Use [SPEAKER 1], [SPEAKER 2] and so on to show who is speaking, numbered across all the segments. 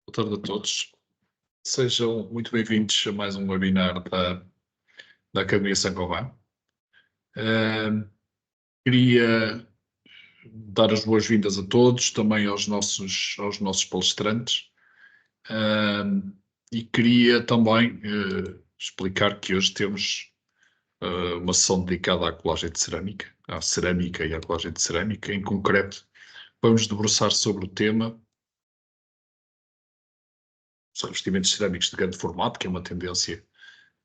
[SPEAKER 1] Boa tarde a todos. Sejam muito bem-vindos a mais um webinar da Academia Saint-Gobain. Queria dar as boas-vindas a todos, também aos nossos palestrantes. E queria também explicar que hoje temos uma sessão dedicada à colagem de cerâmica, à cerâmica e à colagem de cerâmica. Em concreto, vamos debruçar sobre o tema os revestimentos cerâmicos de grande formato, que é uma tendência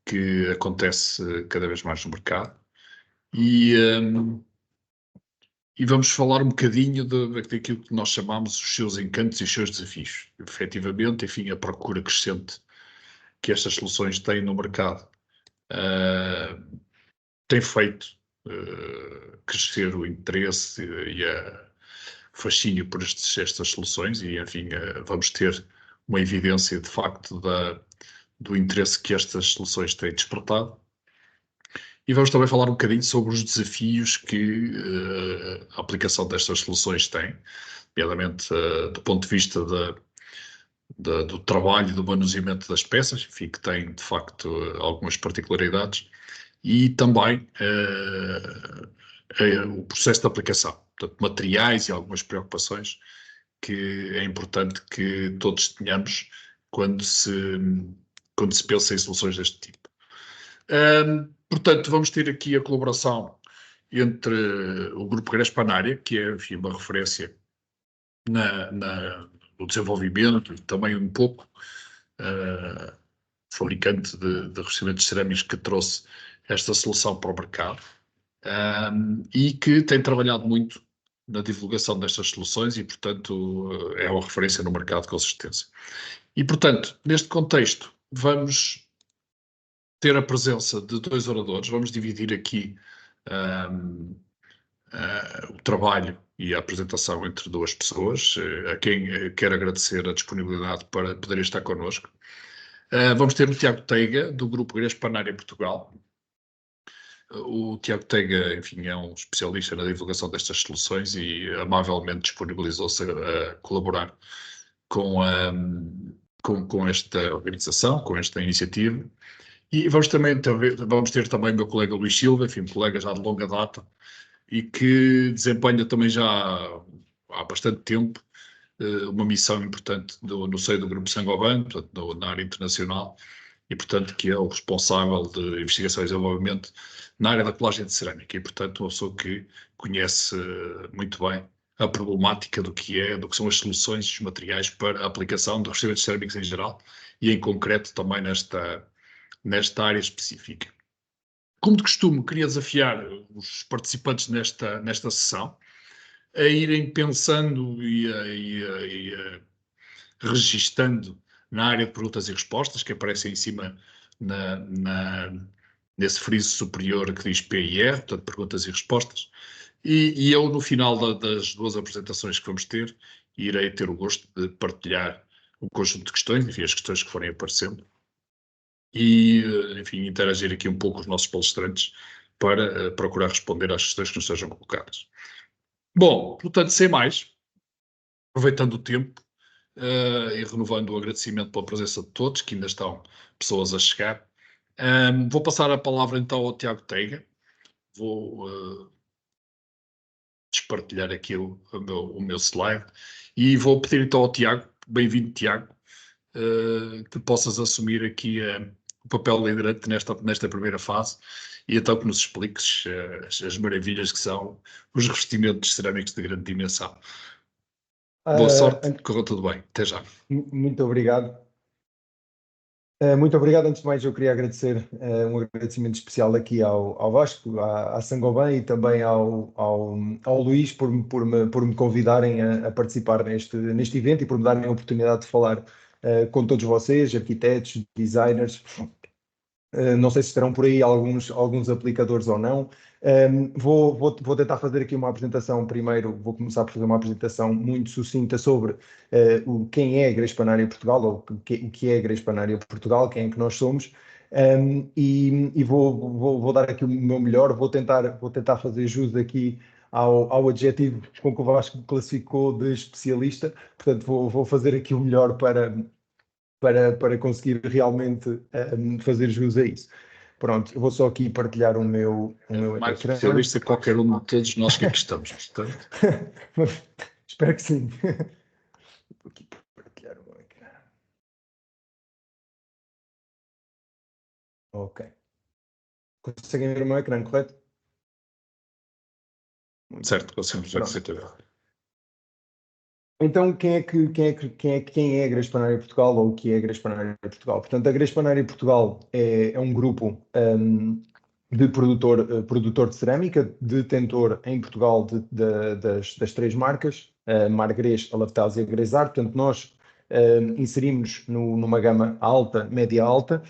[SPEAKER 1] que acontece cada vez mais no mercado. E vamos falar um bocadinho daquilo que nós chamamos os seus encantos e os seus desafios. Efetivamente, enfim, a procura crescente que estas soluções têm no mercado tem feito crescer o interesse e o fascínio por estas soluções e, enfim, vamos ter uma evidência de facto do interesse que estas soluções têm despertado. E vamos também falar um bocadinho sobre os desafios que a aplicação destas soluções tem, nomeadamente do ponto de vista do trabalho e do manuseamento das peças, enfim, que tem de facto algumas particularidades, e também o processo de aplicação, portanto, materiais e algumas preocupações que é importante que todos tenhamos quando se pensa em soluções deste tipo. Portanto, vamos ter aqui a colaboração entre o Grupo Grespanária, que é, enfim, uma referência no desenvolvimento e também um pouco fabricante de revestimentos cerâmicos que trouxe esta solução para o mercado e que tem trabalhado muito na divulgação destas soluções e, portanto, é uma referência no mercado, com certeza. E, portanto, neste contexto, vamos ter a presença de dois oradores. Vamos dividir aqui o trabalho e a apresentação entre duas pessoas, a quem quero agradecer a disponibilidade para poderem estar connosco. Vamos ter o Tiago Teiga, do Grupo Grespanária Portugal. O Tiago Teiga, enfim, é um especialista na divulgação destas soluções e amavelmente disponibilizou-se a colaborar com esta organização, com esta iniciativa. E vamos ter também o meu colega Luís Silva, enfim, colega já de longa data, e que desempenha também já há bastante tempo uma missão importante no seio do Grupo Saint-Gobain, portanto, na área internacional, e, portanto, que é o responsável de investigação e desenvolvimento na área da colagem de cerâmica, e, portanto, uma pessoa que conhece muito bem a problemática do que são as soluções e os materiais para a aplicação de revestimentos cerâmicos em geral, e em concreto também nesta área específica. Como de costume, queria desafiar os participantes nesta sessão a irem pensando e registando na área de perguntas e respostas, que aparece em cima nesse friso superior que diz PIR, portanto, perguntas e respostas. E eu, no final das duas apresentações que vamos ter, irei ter o gosto de partilhar um conjunto de questões, enfim, as questões que forem aparecendo, e, enfim, interagir aqui um pouco com os nossos palestrantes para procurar responder às questões que nos sejam colocadas. Bom, portanto, sem mais, aproveitando o tempo e renovando o agradecimento pela presença de todos, que ainda estão pessoas a chegar, vou passar a palavra então ao Tiago Teiga. Vou despartilhar aqui o meu slide e vou pedir então ao Tiago, bem-vindo Tiago, que possas assumir aqui o papel liderante nesta primeira fase e então que nos expliques as maravilhas que são os revestimentos cerâmicos de grande dimensão. Boa sorte, correu tudo bem. Até já.
[SPEAKER 2] Muito obrigado. Muito obrigado. Antes de mais, eu queria agradecer um agradecimento especial aqui ao Vasco, à Saint-Gobain e também ao Luís por me convidarem a participar neste evento e por me darem a oportunidade de falar com todos vocês, arquitetos, designers. Não sei se estarão por aí alguns aplicadores ou não. Vou tentar fazer aqui uma apresentação primeiro, vou começar por fazer uma apresentação muito sucinta sobre quem é a Grespanária Portugal, ou o que é a Grespanária Portugal, quem é que nós somos, e vou dar aqui o meu melhor, vou tentar fazer jus aqui ao adjetivo com que o Vasco me classificou de especialista, portanto vou fazer aqui o melhor para conseguir realmente fazer jus a isso. Pronto, eu vou só aqui partilhar o meu
[SPEAKER 1] Mais
[SPEAKER 2] ecrã.
[SPEAKER 1] especialista que qualquer um de todos nós que aqui estamos, portanto.
[SPEAKER 2] Espero que sim. Vou aqui partilhar o meu ecrã. Ok. Conseguem ver o meu ecrã, correto?
[SPEAKER 1] Certo, conseguimos ver perfeitamente.
[SPEAKER 2] Então, quem é a Grés Panária Portugal ou o que é a Grés Panária Portugal? Portanto, a Grés Panária Portugal é um grupo de produtor de cerâmica, detentor em Portugal das três marcas, Margrés, Alafetás e Agrésar. Portanto, nós inserimos numa gama alta, média alta.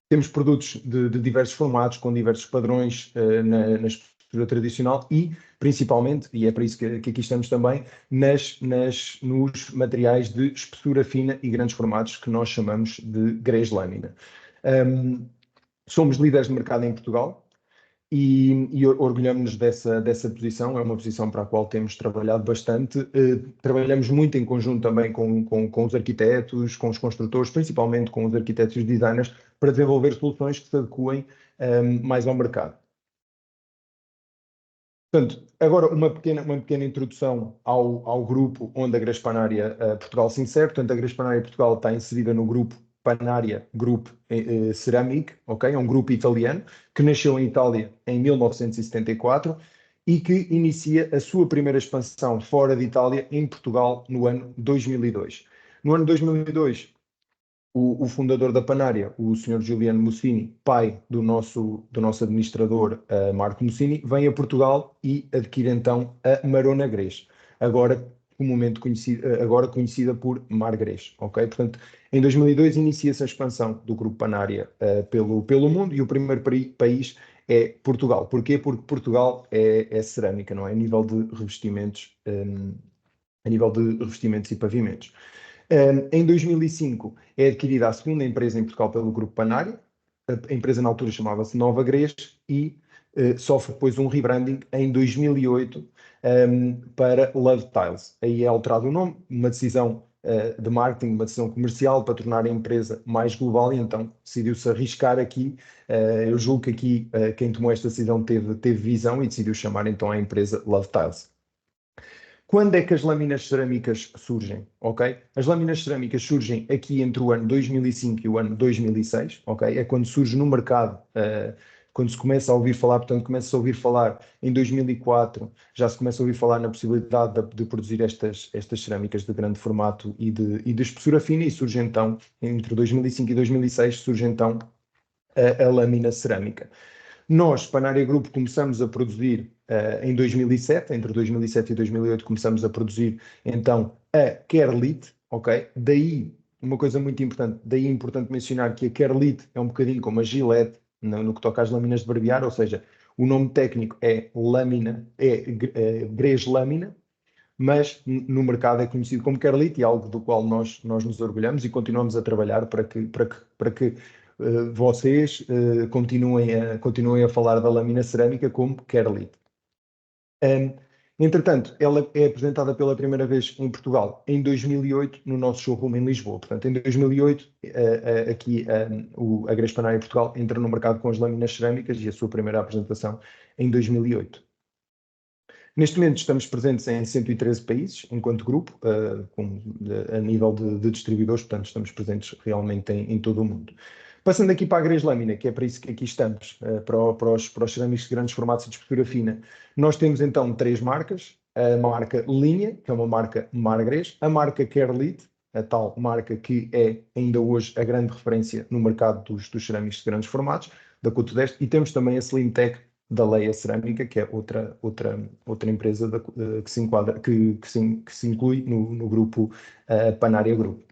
[SPEAKER 2] Temos produtos de diversos formatos, com diversos padrões na estrutura tradicional e, principalmente, e é para isso que aqui estamos também, nos materiais de espessura fina e grandes formatos que nós chamamos de grés lâmina. Somos líderes de mercado em Portugal e orgulhamos-nos dessa posição. É uma posição para a qual temos trabalhado bastante. Trabalhamos muito em conjunto também com os arquitetos, com os construtores, principalmente com os arquitetos e os designers, para desenvolver soluções que se adequem mais ao mercado. Portanto, agora uma pequena introdução ao grupo onde a Grés Panária Portugal se insere. Portanto, a Grés Panária Portugal está inserida no grupo Panária Group Ceramic, ok? É um grupo italiano que nasceu em Itália em 1974 e que inicia a sua primeira expansão fora de Itália em Portugal no ano 2002. No ano 2002, o fundador da Panária, o Sr. Juliano Mussini, pai do nosso administrador Marco Mussini, vem a Portugal e adquire então a Marona Grés, agora conhecida por Margrés, ok? Portanto, em 2002 inicia-se a expansão do Grupo Panária pelo mundo e o primeiro país é Portugal. Porquê? Porque Portugal é cerâmica, não é? A nível de revestimentos e pavimentos. Em 2005 é adquirida a segunda empresa em Portugal pelo Grupo Panária. A empresa na altura chamava-se Nova Grés e sofre depois um rebranding em 2008 para Love Tiles. Aí é alterado o nome, uma decisão de marketing, uma decisão comercial para tornar a empresa mais global e então decidiu-se arriscar aqui. Eu julgo que aqui quem tomou esta decisão teve visão e decidiu chamar então a empresa Love Tiles. Quando é que as lâminas cerâmicas surgem? Ok? As lâminas cerâmicas surgem aqui entre o ano 2005 e o ano 2006, ok? É quando surge no mercado, quando se começa a ouvir falar, portanto, começa a ouvir falar em 2004, já se começa a ouvir falar na possibilidade de produzir estas cerâmicas de grande formato e de espessura fina, e surge então, entre 2005 e 2006, surge então a lâmina cerâmica. Nós, Panária Group, começamos a produzir em 2007, entre 2007 e 2008 começamos a produzir então a Kerlite, ok? Daí, uma coisa muito importante, daí é importante mencionar que a Kerlite é um bocadinho como a Gillette no que toca às lâminas de barbear, ou seja, o nome técnico é lâmina, grés lâmina, mas no mercado é conhecido como Kerlite e é algo do qual nós nos orgulhamos e continuamos a trabalhar para que vocês continuem a falar da lâmina cerâmica como Kerlite. Entretanto, ela é apresentada pela primeira vez em Portugal em 2008 no nosso showroom em Lisboa. Portanto, em 2008, aqui a Grés Panária Portugal entra no mercado com as lâminas cerâmicas e a sua primeira apresentação em 2008. Neste momento estamos presentes em 113 países, enquanto grupo, a nível de distribuidores, portanto estamos presentes realmente em todo o mundo. Passando aqui para a Grés Lâmina, que é para isso que aqui estamos, para os cerâmicos de grandes formatos e de espessura fina, nós temos então três marcas, a marca Linha, que é uma marca Margrés, a marca Kerlite, a tal marca que é ainda hoje a grande referência no mercado dos cerâmicos de grandes formatos, da Cotodeste, e temos também a Slimtech, da Leia Cerâmica, que é outra empresa que se enquadra, que se inclui no grupo Panária Group.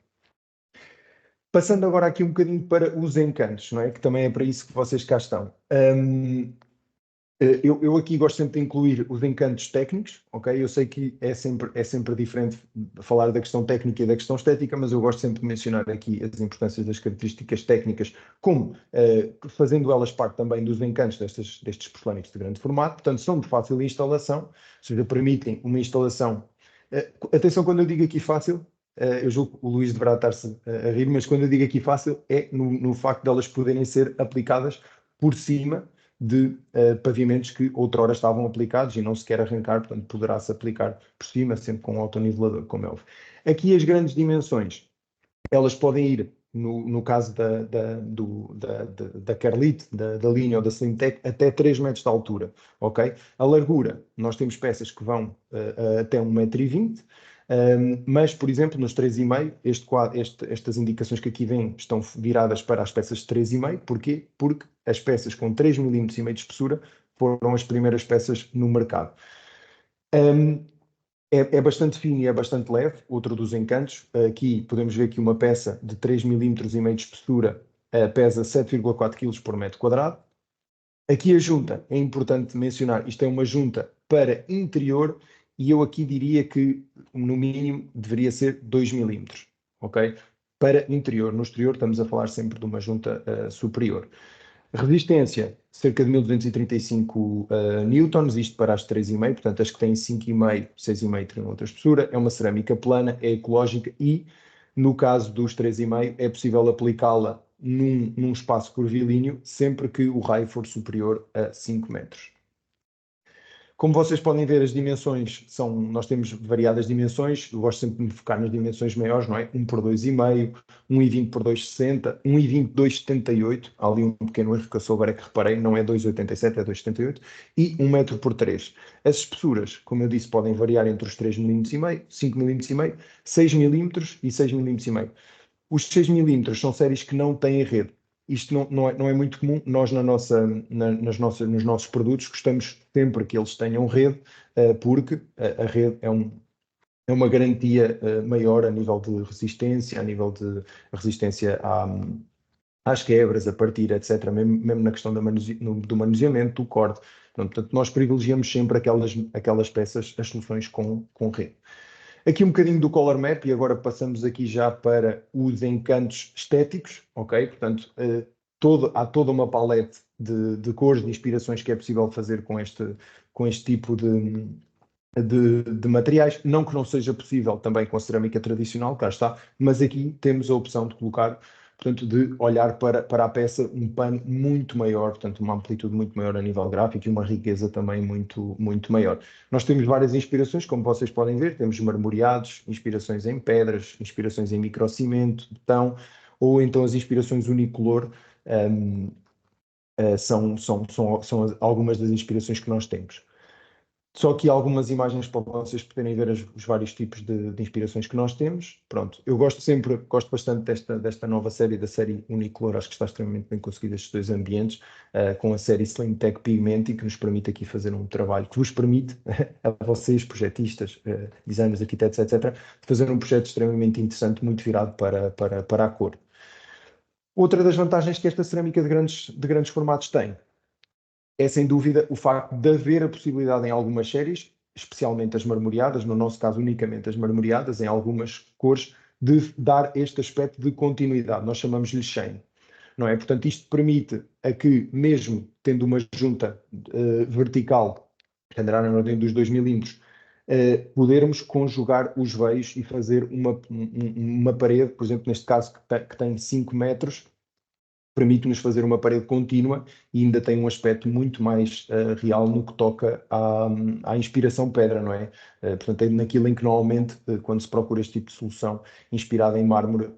[SPEAKER 2] Passando agora aqui um bocadinho para os encantos, não é? Que também é para isso que vocês cá estão. Eu aqui gosto sempre de incluir os encantos técnicos, ok? Eu sei que é sempre diferente falar da questão técnica e da questão estética, mas eu gosto sempre de mencionar aqui as importâncias das características técnicas, como fazendo elas parte também dos encantos destes porcelânicos de grande formato, portanto são de fácil instalação, ou seja, permitem uma instalação. Atenção quando eu digo aqui fácil, eu julgo que o Luís deverá estar-se a rir, mas quando eu digo aqui fácil é no facto de elas poderem ser aplicadas por cima de pavimentos que outrora estavam aplicados e não se quer arrancar, portanto poderá-se aplicar por cima, sempre com um autonivelador, como é óbvio. Aqui as grandes dimensões, elas podem ir, no caso da Carlite, da linha ou da Slimtech, até 3 metros de altura, ok? A largura, nós temos peças que vão até 1,20 m, mas, por exemplo, nos 3,5, estas indicações que aqui vêm estão viradas para as peças de 3,5. Porquê? Porque as peças com 3,5 mm de espessura foram as primeiras peças no mercado. É bastante fino e é bastante leve, outro dos encantos. Aqui podemos ver que uma peça de 3,5 mm de espessura pesa 7,4 kg por metro quadrado. Aqui a junta, é importante mencionar, isto é uma junta para interior e eu aqui diria que no mínimo deveria ser 2 mm, ok? Para interior, no exterior estamos a falar sempre de uma junta superior. Resistência, cerca de 1235 newtons, isto para as 3,5, portanto as que têm 5,5, 6,5 teriam outra espessura, é uma cerâmica plana, é ecológica e, no caso dos 3,5, é possível aplicá-la num espaço curvilíneo sempre que o raio for superior a 5 metros. Como vocês podem ver, as dimensões nós temos variadas dimensões, eu gosto sempre de me focar nas dimensões maiores, não é? 1 por 2,5, 1,20 por 2,60, 1,20 2,78, há ali um pequeno erro que eu só agora é que reparei, não é 2,87, é 2,78, e 1 metro por 3. As espessuras, como eu disse, podem variar entre os 3,5 mm, 5,5 mm, 6 mm e 6,5 mm. Os 6 milímetros são séries que não têm rede. Isto não é muito comum. Nós, nos nossos produtos, gostamos sempre que eles tenham rede, porque a rede é uma garantia maior a nível de resistência, a nível de resistência às quebras, a partir, etc., mesmo na questão do manuseamento, do corte. Portanto, nós privilegiamos sempre aquelas peças, as soluções com rede. Aqui um bocadinho do Color Map e agora passamos aqui já para os encantos estéticos, ok? Portanto, há toda uma palete de cores, de inspirações que é possível fazer com este tipo de materiais. Não que não seja possível também com a cerâmica tradicional, cá está, mas aqui temos a opção de colocar, portanto, de olhar para a peça um pano muito maior, portanto, uma amplitude muito maior a nível gráfico e uma riqueza também muito, muito maior. Nós temos várias inspirações, como vocês podem ver, temos marmoreados, inspirações em pedras, inspirações em microcimento, betão, ou então as inspirações unicolor, são algumas das inspirações que nós temos. Só aqui algumas imagens para vocês poderem ver os vários tipos de inspirações que nós temos. Pronto, eu gosto bastante desta nova série, da série Unicolor, acho que está extremamente bem conseguido estes dois ambientes, com a série Slim Tech Pigmenti, que nos permite aqui fazer um trabalho, que vos permite, a vocês, projetistas, designers, arquitetos, etc., fazer um projeto extremamente interessante, muito virado para a cor. Outra das vantagens que esta cerâmica de grandes formatos tem é, sem dúvida, o facto de haver a possibilidade em algumas séries, especialmente as marmoreadas, no nosso caso unicamente as marmoreadas, em algumas cores, de dar este aspecto de continuidade. Nós chamamos-lhe shine, não é? Portanto, isto permite a que, mesmo tendo uma junta vertical, que andará na ordem dos 2 milímetros, podermos conjugar os veios e fazer uma parede, por exemplo, neste caso que tem 5 metros, permite-nos fazer uma parede contínua e ainda tem um aspecto muito mais real no que toca à inspiração pedra, não é? Portanto, é naquilo em que normalmente, quando se procura este tipo de solução inspirada em mármore,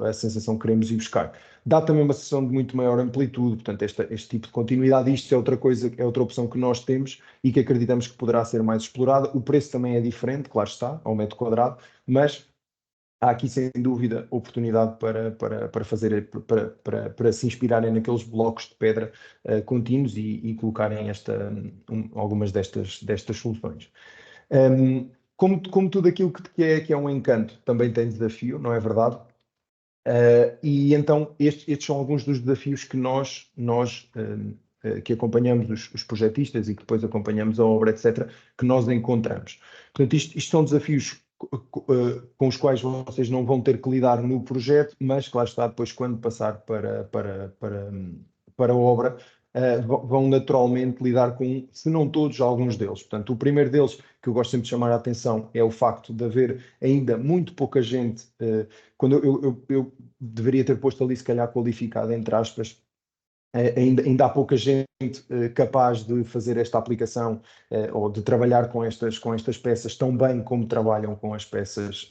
[SPEAKER 2] a sensação que queremos ir buscar. Dá também uma sensação de muito maior amplitude, portanto, este tipo de continuidade, isto é outra coisa, é outra opção que nós temos e que acreditamos que poderá ser mais explorada. O preço também é diferente, claro está, ao metro quadrado, mas há aqui sem dúvida oportunidade para se inspirarem naqueles blocos de pedra contínuos e colocarem algumas destas soluções. Como tudo aquilo que é um encanto também tem desafio, não é verdade? E então estes são alguns dos desafios que nós que acompanhamos os projetistas e que depois acompanhamos a obra, etc., que nós encontramos. Portanto, isto são desafios com os quais vocês não vão ter que lidar no projeto, mas que lá está, depois quando passar para a obra, vão naturalmente lidar com, se não todos, alguns deles. Portanto, o primeiro deles, que eu gosto sempre de chamar a atenção, é o facto de haver ainda muito pouca gente, quando eu deveria ter posto ali, se calhar, qualificado, entre aspas, ainda há pouca gente capaz de fazer esta aplicação ou de trabalhar com estas peças tão bem como trabalham com as peças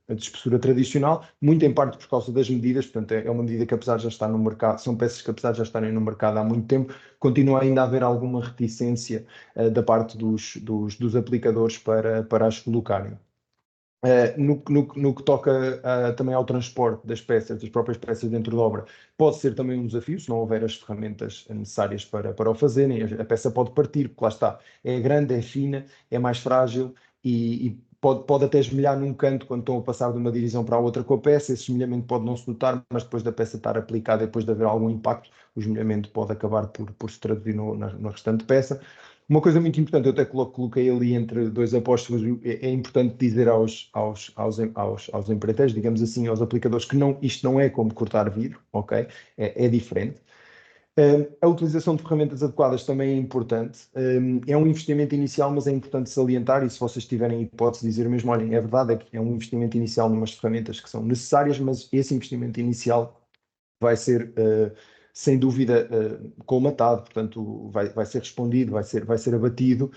[SPEAKER 2] de espessura tradicional, muito em parte por causa das medidas. Portanto, é uma medida que, apesar de já estar no mercado, são peças que, apesar de já estarem no mercado há muito tempo, continua ainda a haver alguma reticência da parte dos aplicadores para as colocarem. No que toca também ao transporte das próprias peças dentro da obra, pode ser também um desafio, se não houver as ferramentas necessárias para o fazerem. A peça pode partir, porque lá está, é grande, é fina, é mais frágil e pode até esmelhar num canto quando estão a passar de uma divisão para a outra com a peça. Esse esmelhamento pode não se notar, mas depois da peça estar aplicada, depois de haver algum impacto, o esmelhamento pode acabar por se traduzir na restante peça. Uma coisa muito importante, eu até coloquei ali entre dois apóstolos, é importante dizer aos empreiteiros, digamos assim, aos aplicadores, que isto não é como cortar vidro, ok? É diferente. A utilização de ferramentas adequadas também é importante. É um investimento inicial, mas é importante salientar, e se vocês tiverem hipótese de dizer mesmo, olhem, é verdade, é um investimento inicial numas ferramentas que são necessárias, mas esse investimento inicial vai ser, sem dúvida, colmatado, portanto, vai ser respondido, vai ser abatido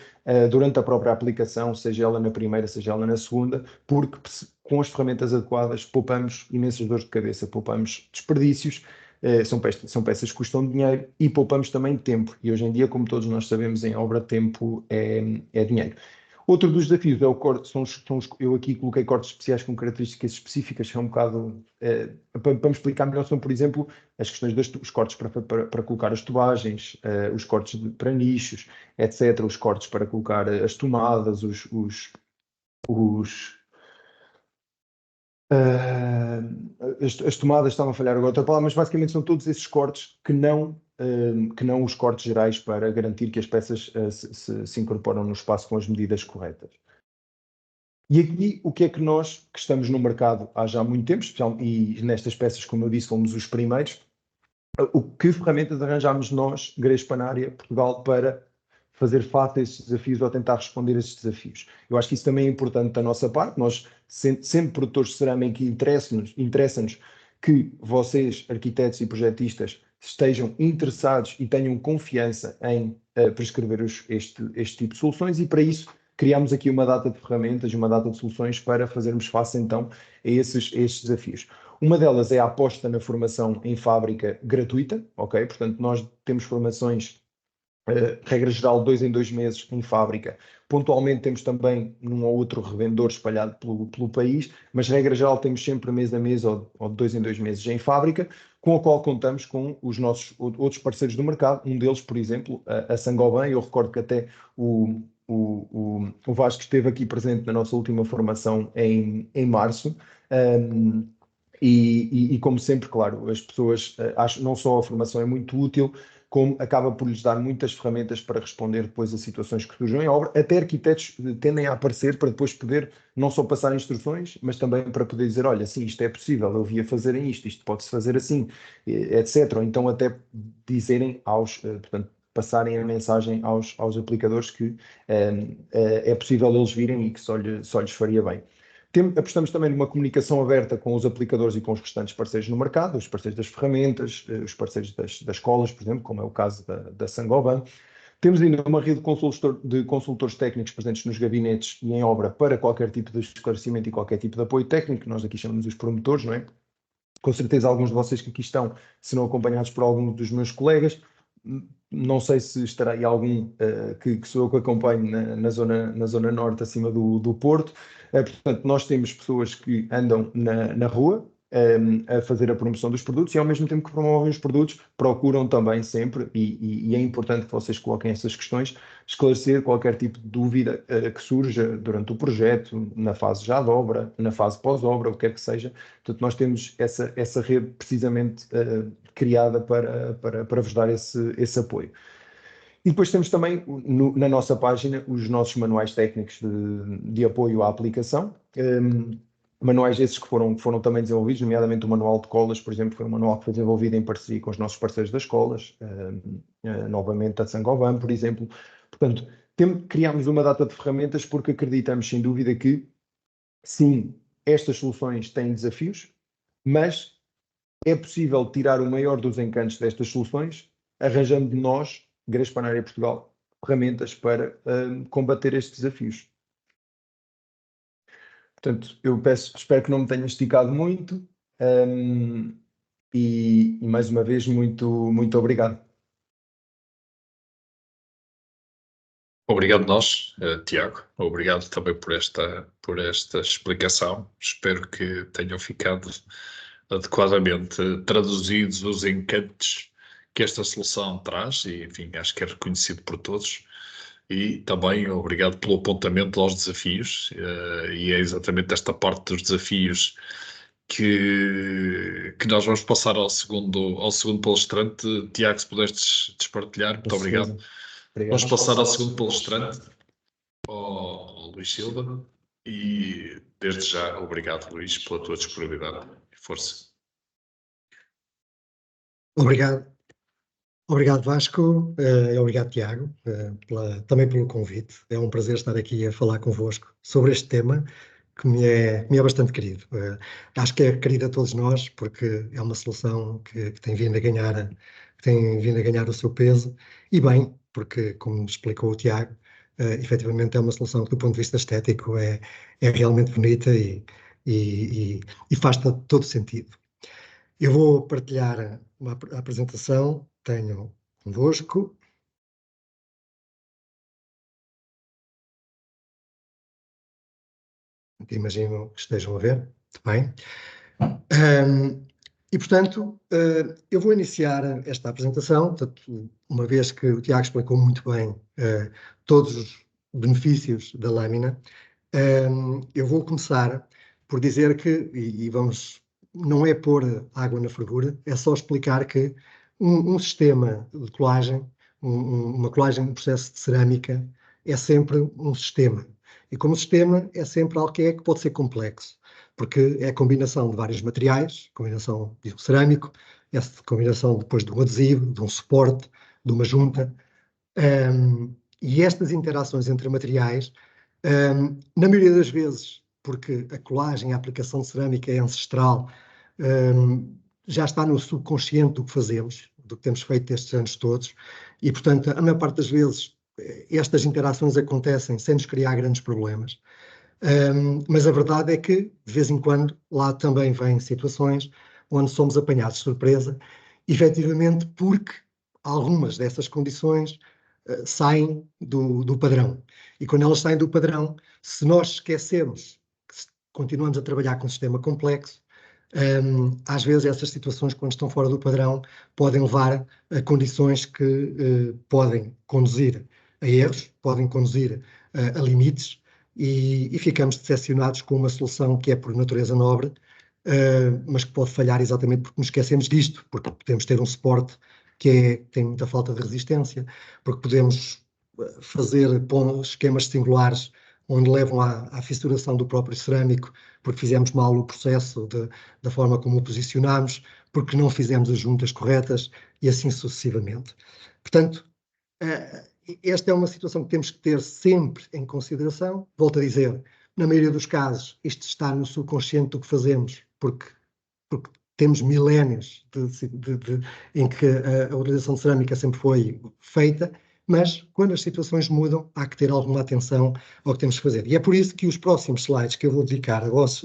[SPEAKER 2] durante a própria aplicação, seja ela na primeira, seja ela na segunda, porque com as ferramentas adequadas poupamos imensas dores de cabeça, poupamos desperdícios, são peças que custam dinheiro e poupamos também tempo. E hoje em dia, como todos nós sabemos, em obra, tempo é dinheiro. Outro dos desafios é o corte, eu aqui coloquei cortes especiais com características específicas, são um bocado, para me explicar melhor, são, por exemplo, as questões dos cortes para colocar as tubagens, os cortes para nichos, etc., os cortes para colocar as tomadas, as tomadas, estavam a falhar agora outra palavra, mas basicamente são todos esses cortes que não os cortes gerais para garantir que as peças se incorporam no espaço com as medidas corretas. E aqui, o que é que nós, que estamos no mercado há já muito tempo, e nestas peças, como eu disse, fomos os primeiros, que ferramentas arranjámos nós, Grês Panária, Portugal, para fazer face a estes desafios ou tentar responder a estes desafios? Eu acho que isso também é importante da nossa parte. Nós, sendo produtores de cerâmica, interessa-nos que vocês, arquitetos e projetistas, estejam interessados e tenham confiança em prescrever este tipo de soluções, e para isso criámos aqui uma data de ferramentas e uma data de soluções para fazermos face então a estes desafios. Uma delas é a aposta na formação em fábrica gratuita, ok? Portanto, nós temos formações, regra geral, 2 em 2 meses em fábrica. Pontualmente temos também um ou outro revendedor espalhado pelo país, mas regra geral temos sempre mês a mês ou de 2 em 2 meses em fábrica, com a qual contamos com os nossos outros parceiros do mercado. Um deles, por exemplo, a Saint-Gobain. Eu recordo que até o Vasco esteve aqui presente na nossa última formação em março. E como sempre, claro, as pessoas acham não só a formação é muito útil, como acaba por lhes dar muitas ferramentas para responder depois a situações que surgem em obra. Até arquitetos tendem a aparecer para depois poder não só passar instruções, mas também para poder dizer, olha, sim, isto é possível, eu via fazerem isto pode-se fazer assim, etc. Ou então até dizerem portanto, passarem a mensagem aos aplicadores que é possível eles virem e que só lhes faria bem. Apostamos também numa comunicação aberta com os aplicadores e com os restantes parceiros no mercado, os parceiros das ferramentas, os parceiros das escolas, por exemplo, como é o caso da Saint-Gobain. Temos ainda uma rede de consultores técnicos presentes nos gabinetes e em obra para qualquer tipo de esclarecimento e qualquer tipo de apoio técnico. Nós aqui chamamos os promotores, não é? Com certeza alguns de vocês que aqui estão serão acompanhados por alguns dos meus colegas. Não sei se estará aí algum que sou eu que acompanho na zona norte, acima do Porto. Portanto, nós temos pessoas que andam na rua, a fazer a promoção dos produtos, e ao mesmo tempo que promovem os produtos, procuram também sempre, e é importante que vocês coloquem essas questões, esclarecer qualquer tipo de dúvida que surja durante o projeto, na fase já de obra, na fase pós-obra, o que quer que seja. Portanto, nós temos essa rede precisamente criada para vos dar esse apoio. E depois temos também na nossa página os nossos manuais técnicos de apoio à aplicação. Manuais esses que foram também desenvolvidos, nomeadamente o manual de colas, por exemplo, foi um manual que foi desenvolvido em parceria com os nossos parceiros das colas, novamente a Saint-Gobain, por exemplo. Portanto, criámos uma data de ferramentas porque acreditamos, sem dúvida, que sim, estas soluções têm desafios, mas é possível tirar o maior dos encantos destas soluções, arranjando nós, Grespa na área Portugal, ferramentas para combater estes desafios. Portanto, espero que não me tenha esticado muito, e mais uma vez, muito obrigado.
[SPEAKER 1] Obrigado nós, Tiago. Obrigado também por esta explicação. Espero que tenham ficado adequadamente traduzidos os encantos que esta solução traz e, enfim, acho que é reconhecido por todos. E também obrigado pelo apontamento aos desafios, e é exatamente esta parte dos desafios que nós vamos passar ao segundo palestrante. Tiago, se pudestes despartilhar, muito obrigado. Vamos passar ao segundo palestrante, ao Luís Silva, e desde já obrigado, Luís, pela tua disponibilidade e força.
[SPEAKER 3] Obrigado. Obrigado, Vasco, e obrigado, Tiago, também pelo convite. É um prazer estar aqui a falar convosco sobre este tema que me é bastante querido. Acho que é querido a todos nós, porque é uma solução que tem vindo a ganhar o seu peso, e bem, porque, como explicou o Tiago, efetivamente é uma solução que, do ponto de vista estético, é realmente bonita e faz todo sentido. Eu vou partilhar a apresentação, tenho convosco. Imagino que estejam a ver, muito bem. E, portanto, eu vou iniciar esta apresentação, portanto, uma vez que o Tiago explicou muito bem todos os benefícios da lâmina, eu vou começar por dizer que, não é pôr água na fervura, é só explicar que um sistema de colagem, uma colagem, um processo de cerâmica, é sempre um sistema. E como sistema é sempre algo que pode ser complexo, porque é a combinação de vários materiais, combinação de um cerâmico, essa combinação depois de um adesivo, de um suporte, de uma junta, e estas interações entre materiais, na maioria das vezes, porque a colagem, a aplicação de cerâmica é ancestral, já está no subconsciente do que fazemos, do que temos feito estes anos todos, e, portanto, a maior parte das vezes estas interações acontecem sem nos criar grandes problemas. Mas a verdade é que, de vez em quando, lá também vêm situações onde somos apanhados de surpresa, efetivamente porque algumas dessas condições saem do padrão. E quando elas saem do padrão, se nós esquecemos que continuamos a trabalhar com um sistema complexo, às vezes essas situações, quando estão fora do padrão, podem levar a condições que podem conduzir a erros, podem conduzir a limites, e ficamos decepcionados com uma solução que é por natureza nobre, mas que pode falhar exatamente porque nos esquecemos disto, porque podemos ter um suporte que tem muita falta de resistência, porque podemos fazer esquemas singulares onde levam à fissuração do próprio cerâmico, porque fizemos mal o processo da forma como o posicionámos, porque não fizemos as juntas corretas, e assim sucessivamente. Portanto, esta é uma situação que temos que ter sempre em consideração. Volto a dizer, na maioria dos casos, isto está no subconsciente do que fazemos, porque temos milénios em que a utilização de cerâmica sempre foi feita, mas quando as situações mudam, há que ter alguma atenção ao que temos que fazer. E é por isso que os próximos slides que eu vou dedicar a vós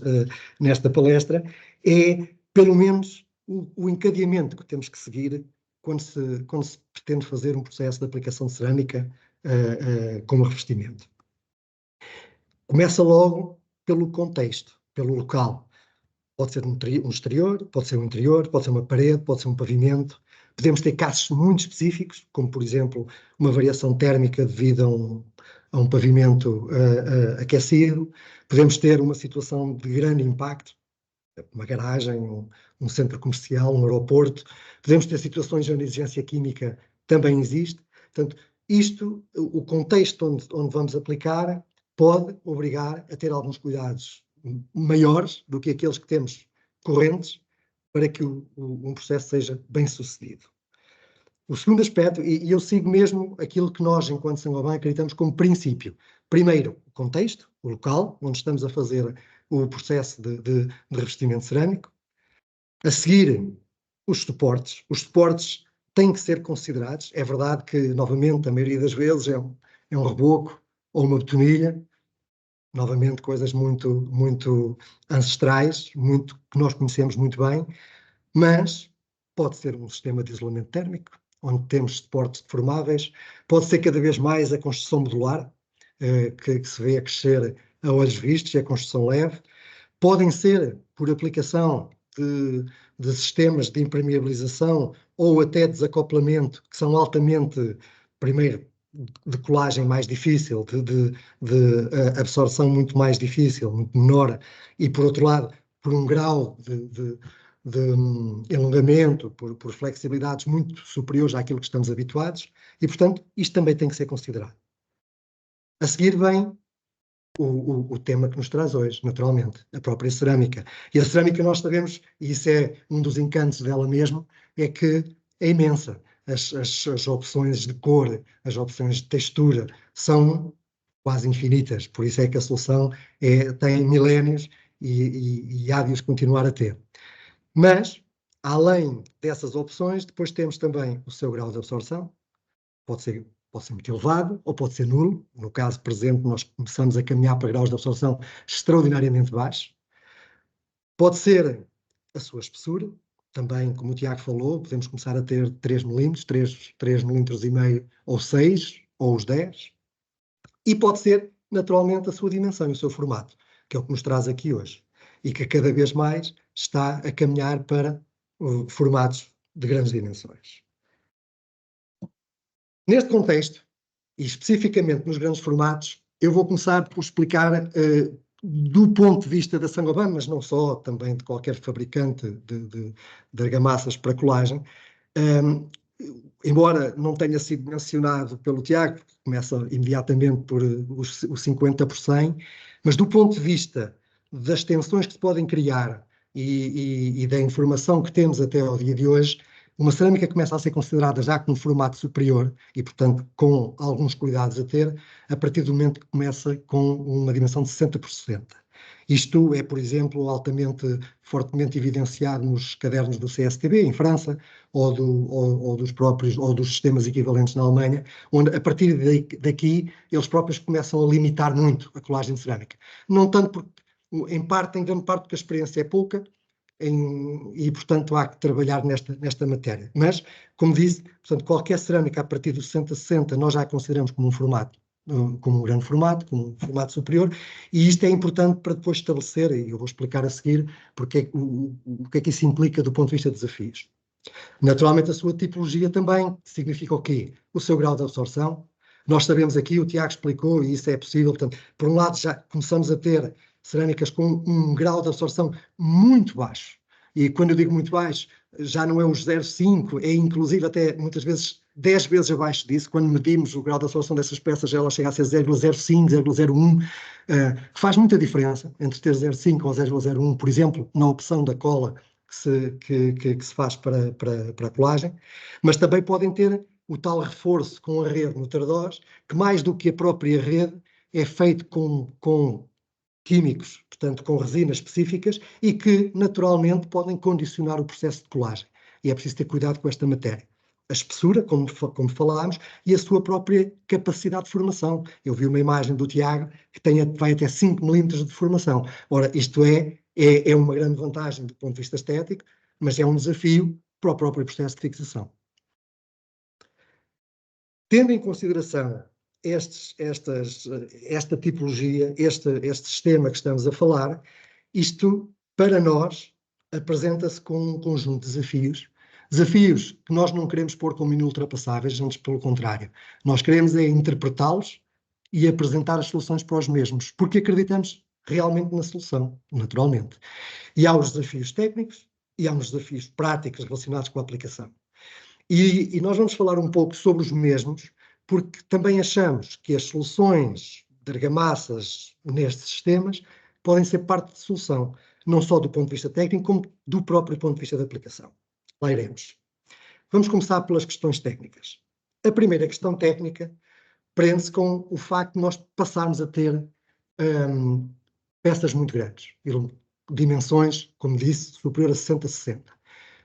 [SPEAKER 3] nesta palestra é, pelo menos, o encadeamento que temos que seguir quando se pretende fazer um processo de aplicação de cerâmica como revestimento. Começa logo pelo contexto, pelo local. Pode ser um exterior, pode ser um interior, pode ser uma parede, pode ser um pavimento. Podemos ter casos muito específicos, como, por exemplo, uma variação térmica devido a um pavimento aquecido. Podemos ter uma situação de grande impacto, uma garagem, um centro comercial, um aeroporto. Podemos ter situações onde a exigência química também existe. Portanto, o contexto onde vamos aplicar, pode obrigar a ter alguns cuidados maiores do que aqueles que temos correntes para que um processo seja bem sucedido. O segundo aspecto, e eu sigo mesmo aquilo que nós, enquanto Saint-Gobain, acreditamos como princípio. Primeiro, o contexto, o local, onde estamos a fazer o processo de revestimento cerâmico. A seguir, os suportes. Os suportes têm que ser considerados. É verdade que, novamente, a maioria das vezes é um reboco ou uma betonilha. Novamente, coisas muito, muito ancestrais, que nós conhecemos muito bem, mas pode ser um sistema de isolamento térmico, onde temos suportes deformáveis, pode ser cada vez mais a construção modular, que se vê a crescer a olhos vistos, e a construção leve. Podem ser, por aplicação de sistemas de impermeabilização ou até desacoplamento, que são altamente, primeiro, de colagem mais difícil, de absorção muito mais difícil, muito menor, e por outro lado, por um grau de alongamento, por flexibilidades muito superiores àquilo que estamos habituados, e portanto isto também tem que ser considerado. A seguir vem o tema que nos traz hoje, naturalmente, a própria cerâmica. E a cerâmica, nós sabemos, e isso é um dos encantos dela mesmo, é que é imensa. As opções de cor, as opções de textura são quase infinitas. Por isso é que a solução tem milénios e há de os continuar a ter. Mas, além dessas opções, depois temos também o seu grau de absorção. Pode ser muito elevado ou pode ser nulo. No caso presente, nós começamos a caminhar para graus de absorção extraordinariamente baixos. Pode ser a sua espessura. Também, como o Tiago falou, podemos começar a ter 3 milímetros, 3 milímetros e meio, ou 6, ou os 10. E pode ser, naturalmente, a sua dimensão e o seu formato, que é o que nos traz aqui hoje. E que cada vez mais está a caminhar para formatos de grandes dimensões. Neste contexto, e especificamente nos grandes formatos, eu vou começar por explicar do ponto de vista da Saint-Gobain, mas não só, também de qualquer fabricante de argamassas para colagem. Embora não tenha sido mencionado pelo Tiago, começa imediatamente por os 50 por 100, mas do ponto de vista das tensões que se podem criar e da informação que temos até ao dia de hoje, uma cerâmica começa a ser considerada já como formato superior e, portanto, com alguns cuidados a ter, a partir do momento que começa com uma dimensão de 60 por 60. Isto é, por exemplo, fortemente evidenciado nos cadernos do CSTB, em França, ou dos sistemas equivalentes na Alemanha, onde, a partir daqui, eles próprios começam a limitar muito a colagem de cerâmica. Não tanto porque, em grande parte, porque a experiência é pouca, e, portanto, há que trabalhar nesta matéria. Mas, como disse, portanto, qualquer cerâmica a partir do 60-60 nós já a consideramos como um formato, como um grande formato, como um formato superior, e isto é importante para depois estabelecer, e eu vou explicar a seguir, o que é que isso implica do ponto de vista de desafios. Naturalmente, a sua tipologia também significa o quê? O seu grau de absorção. Nós sabemos aqui, o Tiago explicou, e isso é possível, portanto, por um lado já começamos a ter cerâmicas com um grau de absorção muito baixo. E quando eu digo muito baixo, já não é os 0,5, é inclusive até muitas vezes 10 vezes abaixo disso. Quando medimos o grau de absorção dessas peças, ela chega a ser 0,05, 0,01, que faz muita diferença entre ter 0,5 ou 0,01, por exemplo, na opção da cola que se faz para a colagem, mas também podem ter o tal reforço com a rede no Tardós, que mais do que a própria rede é feito com químicos, portanto com resinas específicas e que naturalmente podem condicionar o processo de colagem. E é preciso ter cuidado com esta matéria. A espessura, como falámos, e a sua própria capacidade de formação. Eu vi uma imagem do Tiago que vai até 5 milímetros de formação. Ora, isto é uma grande vantagem do ponto de vista estético, mas é um desafio para o próprio processo de fixação. Tendo em consideração esta tipologia, este sistema que estamos a falar, isto para nós, apresenta-se com um conjunto de desafios, desafios que nós não queremos pôr como inultrapassáveis, antes pelo contrário. Nós queremos é interpretá-los e apresentar as soluções para os mesmos, porque acreditamos realmente na solução, naturalmente. E há os desafios técnicos e há os desafios práticos relacionados com a aplicação. E nós vamos falar um pouco sobre os mesmos, porque também achamos que as soluções de argamassas nestes sistemas podem ser parte de solução, não só do ponto de vista técnico, como do próprio ponto de vista da aplicação. Lá iremos. Vamos começar pelas questões técnicas. A primeira questão técnica prende-se com o facto de nós passarmos a ter peças muito grandes, dimensões, como disse, superior a 60-60.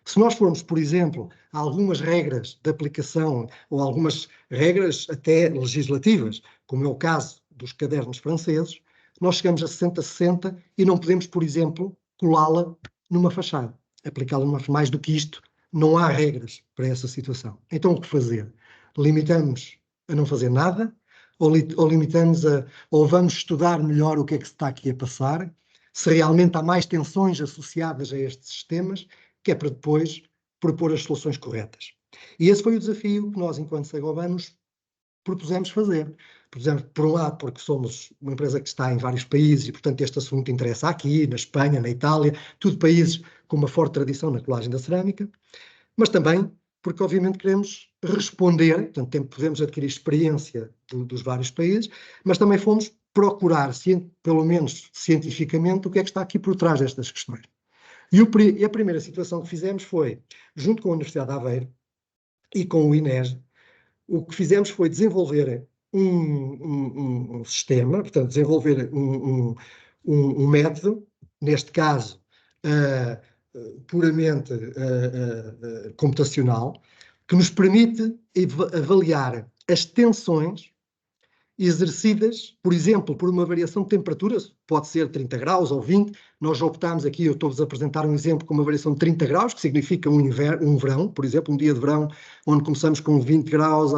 [SPEAKER 3] Se nós formos, por exemplo, a algumas regras de aplicação ou algumas regras até legislativas, como é o caso dos cadernos franceses, nós chegamos a 60-60 e não podemos, por exemplo, colá-la numa fachada, aplicá-la numa fachada. Mais do que isto, não há regras para essa situação. Então, o que fazer? Limitamos a não fazer nada ou limitamos ou vamos estudar melhor o que é que se está aqui a passar, se realmente há mais tensões associadas a estes sistemas, que é para depois propor as soluções corretas. E esse foi o desafio que nós, enquanto Saint-Gobain, nos propusemos fazer. Propusemos, por um lado, porque somos uma empresa que está em vários países e, portanto, este assunto interessa aqui, na Espanha, na Itália, tudo países com uma forte tradição na colagem da cerâmica, mas também porque, obviamente, queremos responder, portanto, podemos adquirir experiência dos vários países, mas também fomos procurar, pelo menos cientificamente, o que é que está aqui por trás destas questões. E a primeira situação que fizemos foi, junto com a Universidade de Aveiro e com o INES, o que fizemos foi desenvolver um sistema, portanto, desenvolver um método, neste caso, puramente computacional, que nos permite avaliar as tensões exercidas, por exemplo, por uma variação de temperatura, pode ser 30 graus ou 20, nós optámos aqui, eu estou-vos a apresentar um exemplo com uma variação de 30 graus, que significa um verão, por exemplo, um dia de verão, onde começamos com 20 graus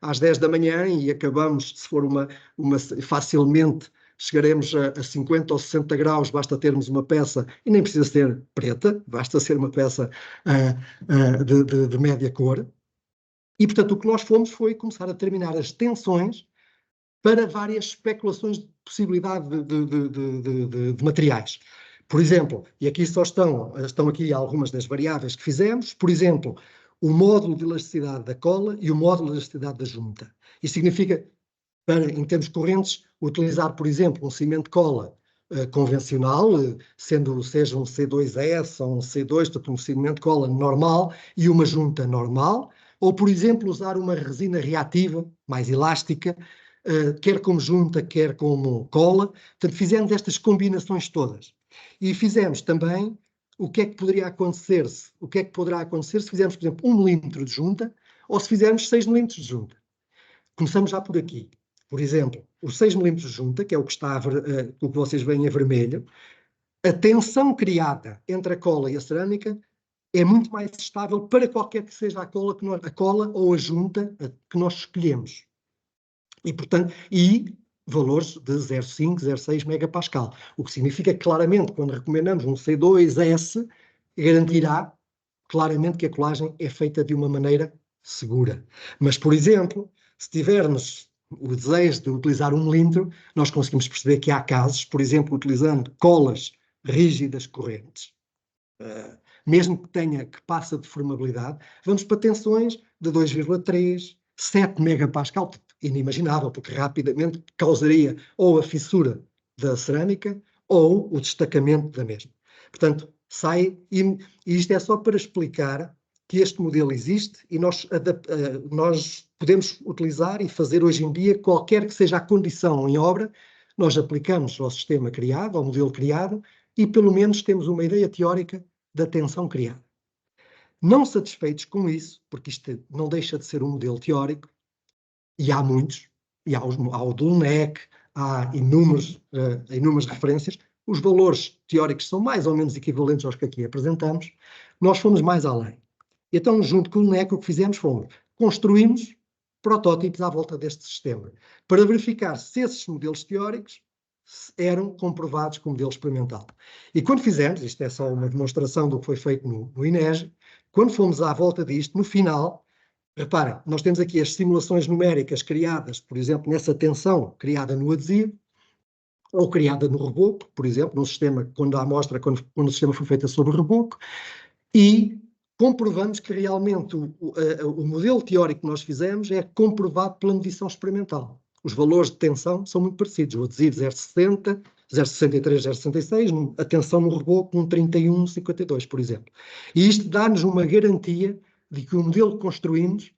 [SPEAKER 3] às 10 da manhã e acabamos, se for facilmente, chegaremos a 50 ou 60 graus, basta termos uma peça, e nem precisa ser preta, basta ser uma peça de média cor. E, portanto, o que nós fomos foi começar a determinar as tensões para várias especulações de possibilidade de materiais. Por exemplo, e aqui só estão aqui algumas das variáveis que fizemos, por exemplo, o módulo de elasticidade da cola e o módulo de elasticidade da junta. Isso significa, em termos correntes, utilizar, por exemplo, um cimento de cola convencional, seja um C2S ou um C2, portanto um cimento de cola normal e uma junta normal, ou, por exemplo, usar uma resina reativa, mais elástica, quer como junta, quer como cola. Portanto, fizemos estas combinações todas. E fizemos também o que é que poderia acontecer, o que é que poderá acontecer se fizermos, por exemplo, 1 milímetro de junta ou se fizermos 6 milímetros de junta. Começamos já por aqui. Por exemplo, os 6 milímetros de junta, que é o que o que vocês veem em vermelho, a tensão criada entre a cola e a cerâmica é muito mais estável para qualquer que seja a cola ou a junta que nós escolhemos. E, portanto, valores de 0,5, 0,6 megapascal. O que significa que, claramente, quando recomendamos um C2S, garantirá claramente que a colagem é feita de uma maneira segura. Mas, por exemplo, se tivermos o desejo de utilizar 1 milímetro, nós conseguimos perceber que há casos, por exemplo, utilizando colas rígidas correntes, mesmo que passe a deformabilidade, vamos para tensões de 2,3, 7 megapascal, inimaginável, porque rapidamente causaria ou a fissura da cerâmica ou o destacamento da mesma. Portanto, e isto é só para explicar que este modelo existe e nós podemos utilizar e fazer hoje em dia qualquer que seja a condição em obra, nós aplicamos ao sistema criado, ao modelo criado, e pelo menos temos uma ideia teórica da tensão criada. Não satisfeitos com isso, porque isto não deixa de ser um modelo teórico, e há muitos, e há o do LNEC, há inúmeras referências, os valores teóricos são mais ou menos equivalentes aos que aqui apresentamos, nós fomos mais além. Então, junto com o LNEC, o que fizemos foi construímos protótipos à volta deste sistema, para verificar se esses modelos teóricos eram comprovados com o modelo experimental. E quando fizemos, isto é só uma demonstração do que foi feito no INEGE, quando fomos à volta disto, no final, reparem, nós temos aqui as simulações numéricas criadas, por exemplo, nessa tensão criada no adesivo, ou criada no reboco, por exemplo, num sistema, quando a amostra, quando o sistema foi feito sobre reboco, e comprovamos que realmente o modelo teórico que nós fizemos é comprovado pela medição experimental. Os valores de tensão são muito parecidos. O adesivo 0,60, 0,63, 0,66, a tensão no reboco 1,31,52, por exemplo. E isto dá-nos uma garantia de que o modelo que construímos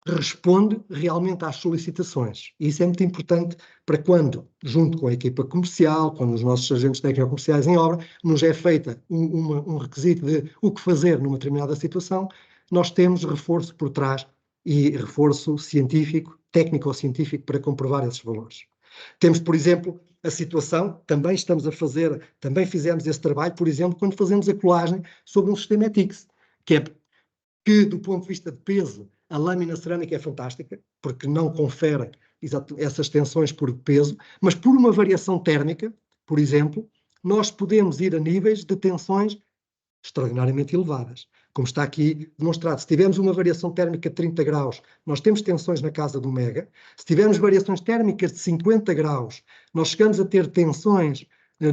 [SPEAKER 3] responde realmente às solicitações. E isso é muito importante para quando, junto com a equipa comercial, quando os nossos agentes técnico-comerciais em obra, nos é feita um requisito de o que fazer numa determinada situação, nós temos reforço por trás e reforço científico, técnico-científico, para comprovar esses valores. Temos, por exemplo, a situação, também estamos a fazer, também fizemos esse trabalho, por exemplo, quando fazemos a colagem sobre um sistema ETICS, que do ponto de vista de peso, a lâmina cerâmica é fantástica, porque não confere essas tensões por peso, mas por uma variação térmica, por exemplo, nós podemos ir a níveis de tensões extraordinariamente elevadas. Como está aqui demonstrado, se tivermos uma variação térmica de 30 graus, nós temos tensões na casa do mega. Se tivermos variações térmicas de 50 graus, nós chegamos a ter tensões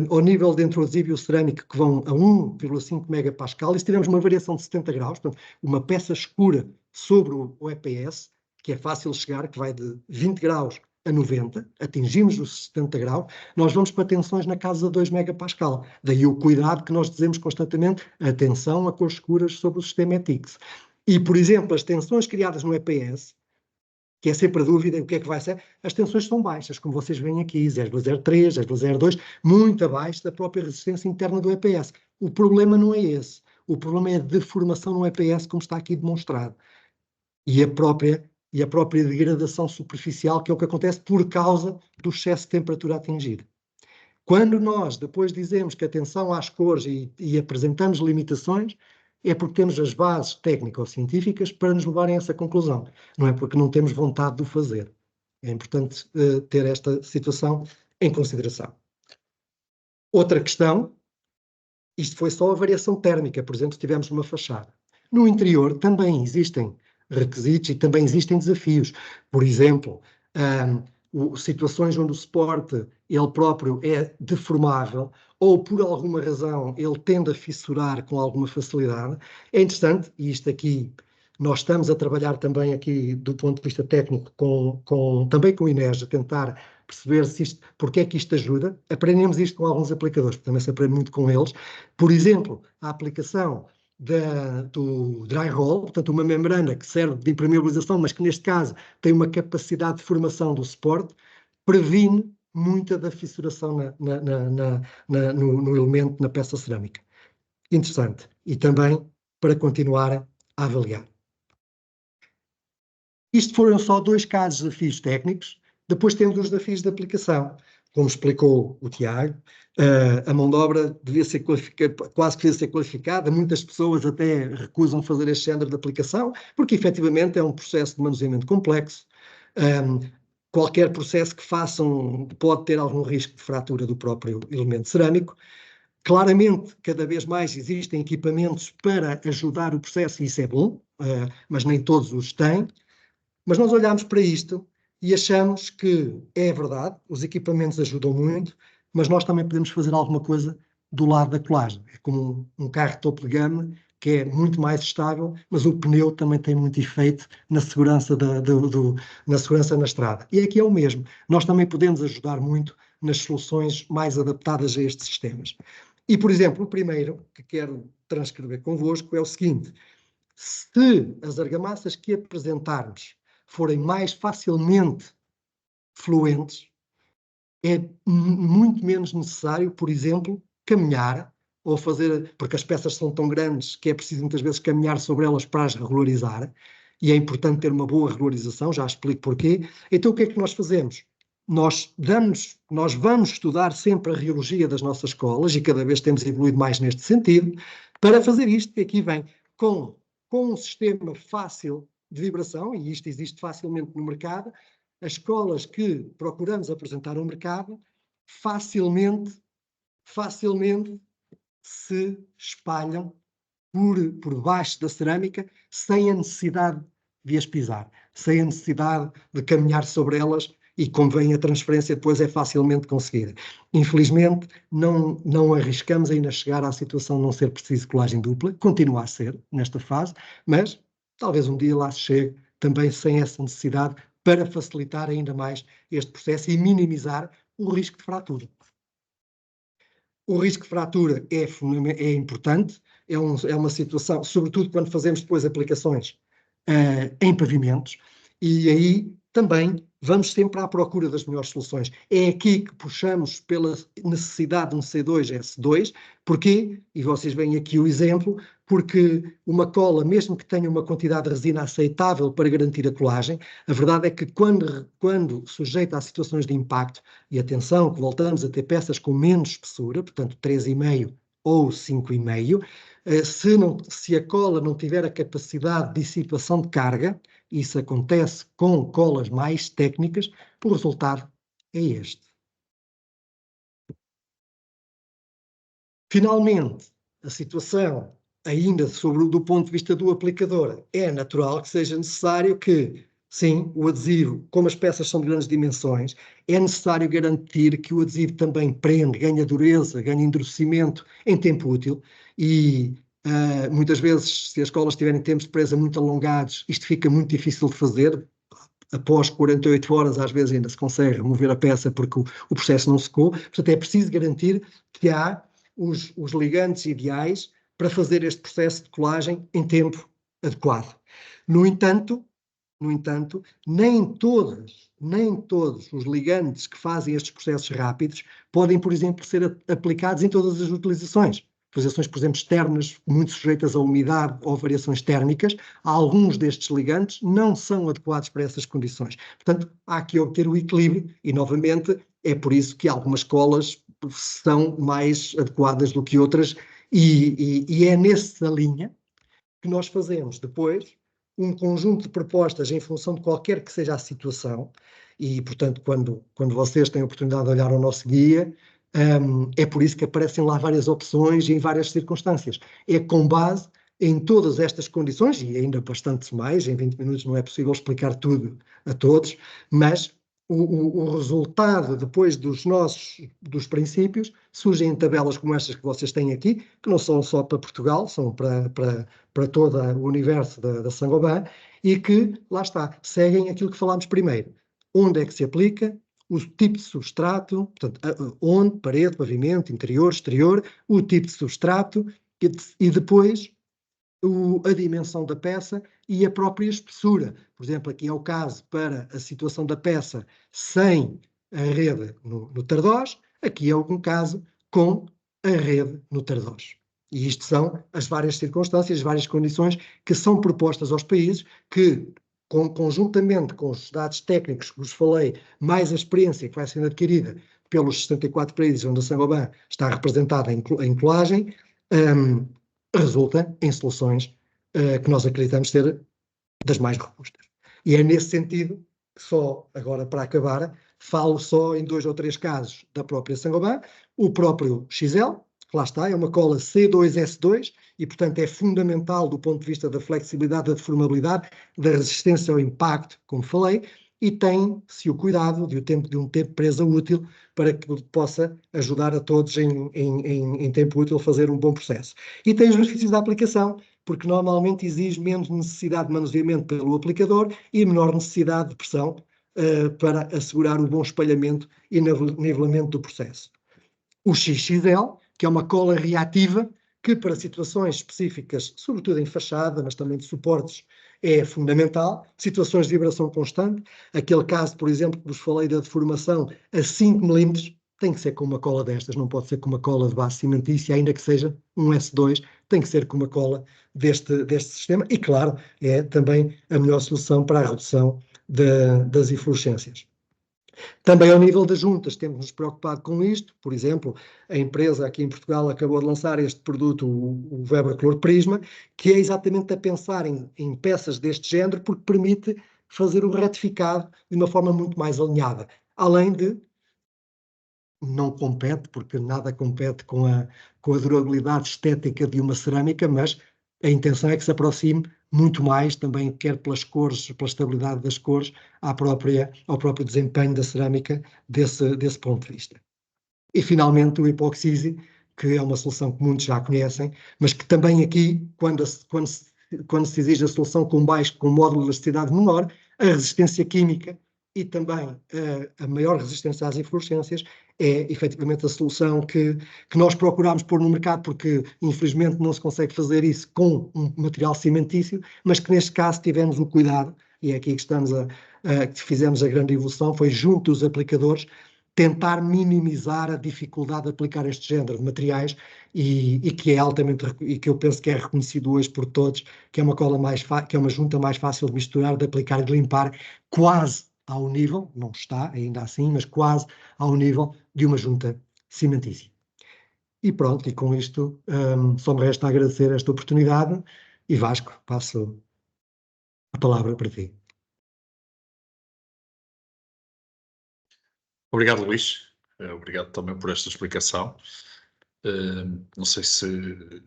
[SPEAKER 3] ao nível de entre o adesivo e o cerâmico que vão a 1,5 megapascal, e se tivermos uma variação de 70 graus, portanto, uma peça escura sobre o EPS, que é fácil chegar, que vai de 20 graus a 90, atingimos os 70 graus, nós vamos para tensões na casa de 2 megapascal. Daí o cuidado que nós dizemos constantemente, atenção a cores escuras sobre o sistema ETICS. E, por exemplo, as tensões criadas no EPS, que é sempre a dúvida, o que é que vai ser, as tensões são baixas, como vocês veem aqui, 0,03, 0,02, muito abaixo da própria resistência interna do EPS. O problema não é esse. O problema é a deformação no EPS, como está aqui demonstrado. E a própria degradação superficial, que é o que acontece por causa do excesso de temperatura atingido. Quando nós depois dizemos que atenção às cores e apresentamos limitações, é porque temos as bases técnico-científicas para nos levarem a essa conclusão. Não é porque não temos vontade de o fazer. É importante ter esta situação em consideração. Outra questão, isto foi só a variação térmica, por exemplo, se tivermos uma fachada. No interior também existem requisitos e também existem desafios. Por exemplo, situações onde o suporte ele próprio é deformável ou por alguma razão ele tende a fissurar com alguma facilidade. É interessante, e isto aqui nós estamos a trabalhar também aqui do ponto de vista técnico também com o INEGE, a tentar perceber porque é que isto ajuda. Aprendemos isto com alguns aplicadores, porque também se aprende muito com eles. Por exemplo, a aplicação do dry roll, portanto uma membrana que serve de impermeabilização, mas que neste caso tem uma capacidade de formação do suporte, previne muita da fissuração no elemento, na peça cerâmica. Interessante. E também para continuar a avaliar. Isto foram só 2 casos de desafios técnicos. Depois temos os desafios de aplicação. Como explicou o Tiago, a mão de obra devia ser quase que devia ser qualificada. Muitas pessoas até recusam fazer este género de aplicação, porque efetivamente é um processo de manuseamento complexo. Qualquer processo que façam pode ter algum risco de fratura do próprio elemento cerâmico. Claramente, cada vez mais existem equipamentos para ajudar o processo, e isso é bom, mas nem todos os têm. Mas nós olhamos para isto e achamos que é verdade, os equipamentos ajudam muito, mas nós também podemos fazer alguma coisa do lado da colagem. É como um carro topo de gama, que é muito mais estável, mas o pneu também tem muito efeito na segurança, na segurança na estrada. E aqui é o mesmo. Nós também podemos ajudar muito nas soluções mais adaptadas a estes sistemas. E, por exemplo, o primeiro que quero transcrever convosco é o seguinte: se as argamassas que apresentarmos forem mais facilmente fluentes, é muito menos necessário, por exemplo, caminhar ou fazer, porque as peças são tão grandes que é preciso muitas vezes caminhar sobre elas para as regularizar, e é importante ter uma boa regularização, já explico porquê. Então o que é que nós fazemos? Nós vamos estudar sempre a rheologia das nossas escolas, e cada vez temos evoluído mais neste sentido, para fazer isto que aqui vem, com um sistema fácil de vibração, e isto existe facilmente no mercado. As escolas que procuramos apresentar ao mercado facilmente se espalham por baixo da cerâmica sem a necessidade de as pisar, sem a necessidade de caminhar sobre elas, e convém a transferência depois é facilmente conseguida. Infelizmente, não arriscamos ainda chegar à situação de não ser preciso colagem dupla, continua a ser nesta fase, mas talvez um dia lá se chegue também sem essa necessidade, para facilitar ainda mais este processo e minimizar o risco de fratura. O risco de fratura é importante, é uma situação, sobretudo quando fazemos depois aplicações em pavimentos, e aí também vamos sempre à procura das melhores soluções. É aqui que puxamos pela necessidade de um C2S2, porquê? E vocês veem aqui o exemplo, porque uma cola, mesmo que tenha uma quantidade de resina aceitável para garantir a colagem, a verdade é que quando sujeita a situações de impacto, e atenção que voltamos a ter peças com menos espessura, portanto 3,5 ou 5,5, se a cola não tiver a capacidade de dissipação de carga, isso acontece com colas mais técnicas, o resultado é este. Finalmente, a situação, ainda do ponto de vista do aplicador, é natural que seja necessário que, sim, o adesivo, como as peças são de grandes dimensões, é necessário garantir que o adesivo também prende, ganha dureza, ganha endurecimento em tempo útil, e muitas vezes, se as colas tiverem tempos de presa muito alongados, isto fica muito difícil de fazer. Após 48 horas, às vezes ainda se consegue remover a peça porque o processo não secou. Portanto, é preciso garantir que há os ligantes ideais para fazer este processo de colagem em tempo adequado. No entanto, nem todos os ligantes que fazem estes processos rápidos podem, por exemplo, ser aplicados em todas as utilizações. Utilizações, por exemplo, externas, muito sujeitas à umidade ou variações térmicas, alguns destes ligantes não são adequados para essas condições. Portanto, há que obter o equilíbrio e, novamente, é por isso que algumas colas são mais adequadas do que outras, e é nessa linha que nós fazemos depois um conjunto de propostas em função de qualquer que seja a situação, e, portanto, quando vocês têm a oportunidade de olhar o nosso guia, é por isso que aparecem lá várias opções e em várias circunstâncias. É com base em todas estas condições, e ainda bastante mais, em 20 minutos não é possível explicar tudo a todos, mas o resultado depois dos princípios surgem em tabelas como estas que vocês têm aqui, que não são só para Portugal, são para todo o universo da Saint-Gobain, e que, lá está, seguem aquilo que falámos primeiro. Onde é que se aplica, o tipo de substrato, portanto, onde, parede, pavimento, interior, exterior, o tipo de substrato, e depois a dimensão da peça e a própria espessura. Por exemplo, aqui é o caso para a situação da peça sem a rede no tardós, aqui é um caso com a rede no tardós. E isto são as várias circunstâncias, as várias condições que são propostas aos países, que, conjuntamente com os dados técnicos que vos falei, mais a experiência que vai sendo adquirida pelos 64 países onde a Saint-Gobain está representada em colagem, resulta em soluções que nós acreditamos ser das mais robustas. E é nesse sentido que só, agora para acabar, falo só em 2 ou 3 casos da própria Saint-Gobain, o próprio XL, que lá está, é uma cola C2S2 e, portanto, é fundamental do ponto de vista da flexibilidade, da deformabilidade, da resistência ao impacto, como falei, e tem-se o cuidado de um tempo de presa útil para que possa ajudar a todos em tempo útil a fazer um bom processo. E tem os benefícios da aplicação, porque normalmente exige menos necessidade de manuseamento pelo aplicador e menor necessidade de pressão para assegurar o bom espalhamento e nivelamento do processo. O XXL, que é uma cola reativa, que para situações específicas, sobretudo em fachada, mas também de suportes, é fundamental. Situações de vibração constante, aquele caso, por exemplo, que vos falei da deformação a 5 mm, tem que ser com uma cola destas, não pode ser com uma cola de base cimentícia, ainda que seja um S2, tem que ser com uma cola deste sistema, e claro, é também a melhor solução para a redução das eflorescências. Também ao nível das juntas, temos-nos preocupado com isto. Por exemplo, a empresa aqui em Portugal acabou de lançar este produto, o Weber Color Prisma, que é exatamente a pensar em peças deste género, porque permite fazer o retificado de uma forma muito mais alinhada, além de não compete, porque nada compete com a durabilidade estética de uma cerâmica, mas a intenção é que se aproxime muito mais, também quer pelas cores, pela estabilidade das cores, ao próprio desempenho da cerâmica desse ponto de vista. E, finalmente, o Epoxy, que é uma solução que muitos já conhecem, mas que também aqui, quando se exige a solução com módulo de elasticidade menor, a resistência química e também a maior resistência às inflorescências é efetivamente a solução que nós procuramos pôr no mercado, porque infelizmente não se consegue fazer isso com um material cimentício, mas que neste caso tivemos o cuidado, e é aqui que que fizemos a grande evolução, foi junto dos aplicadores, tentar minimizar a dificuldade de aplicar este género de materiais e que é altamente, e que eu penso que é reconhecido hoje por todos, que é uma cola que é uma junta mais fácil de misturar, de aplicar e de limpar, quase ao nível, não está ainda assim, mas quase ao nível de uma junta cimentícia. E pronto, e com isto só me resta agradecer esta oportunidade e Vasco, passo a palavra para ti.
[SPEAKER 1] Obrigado, Luís. Obrigado também por esta explicação. Não sei se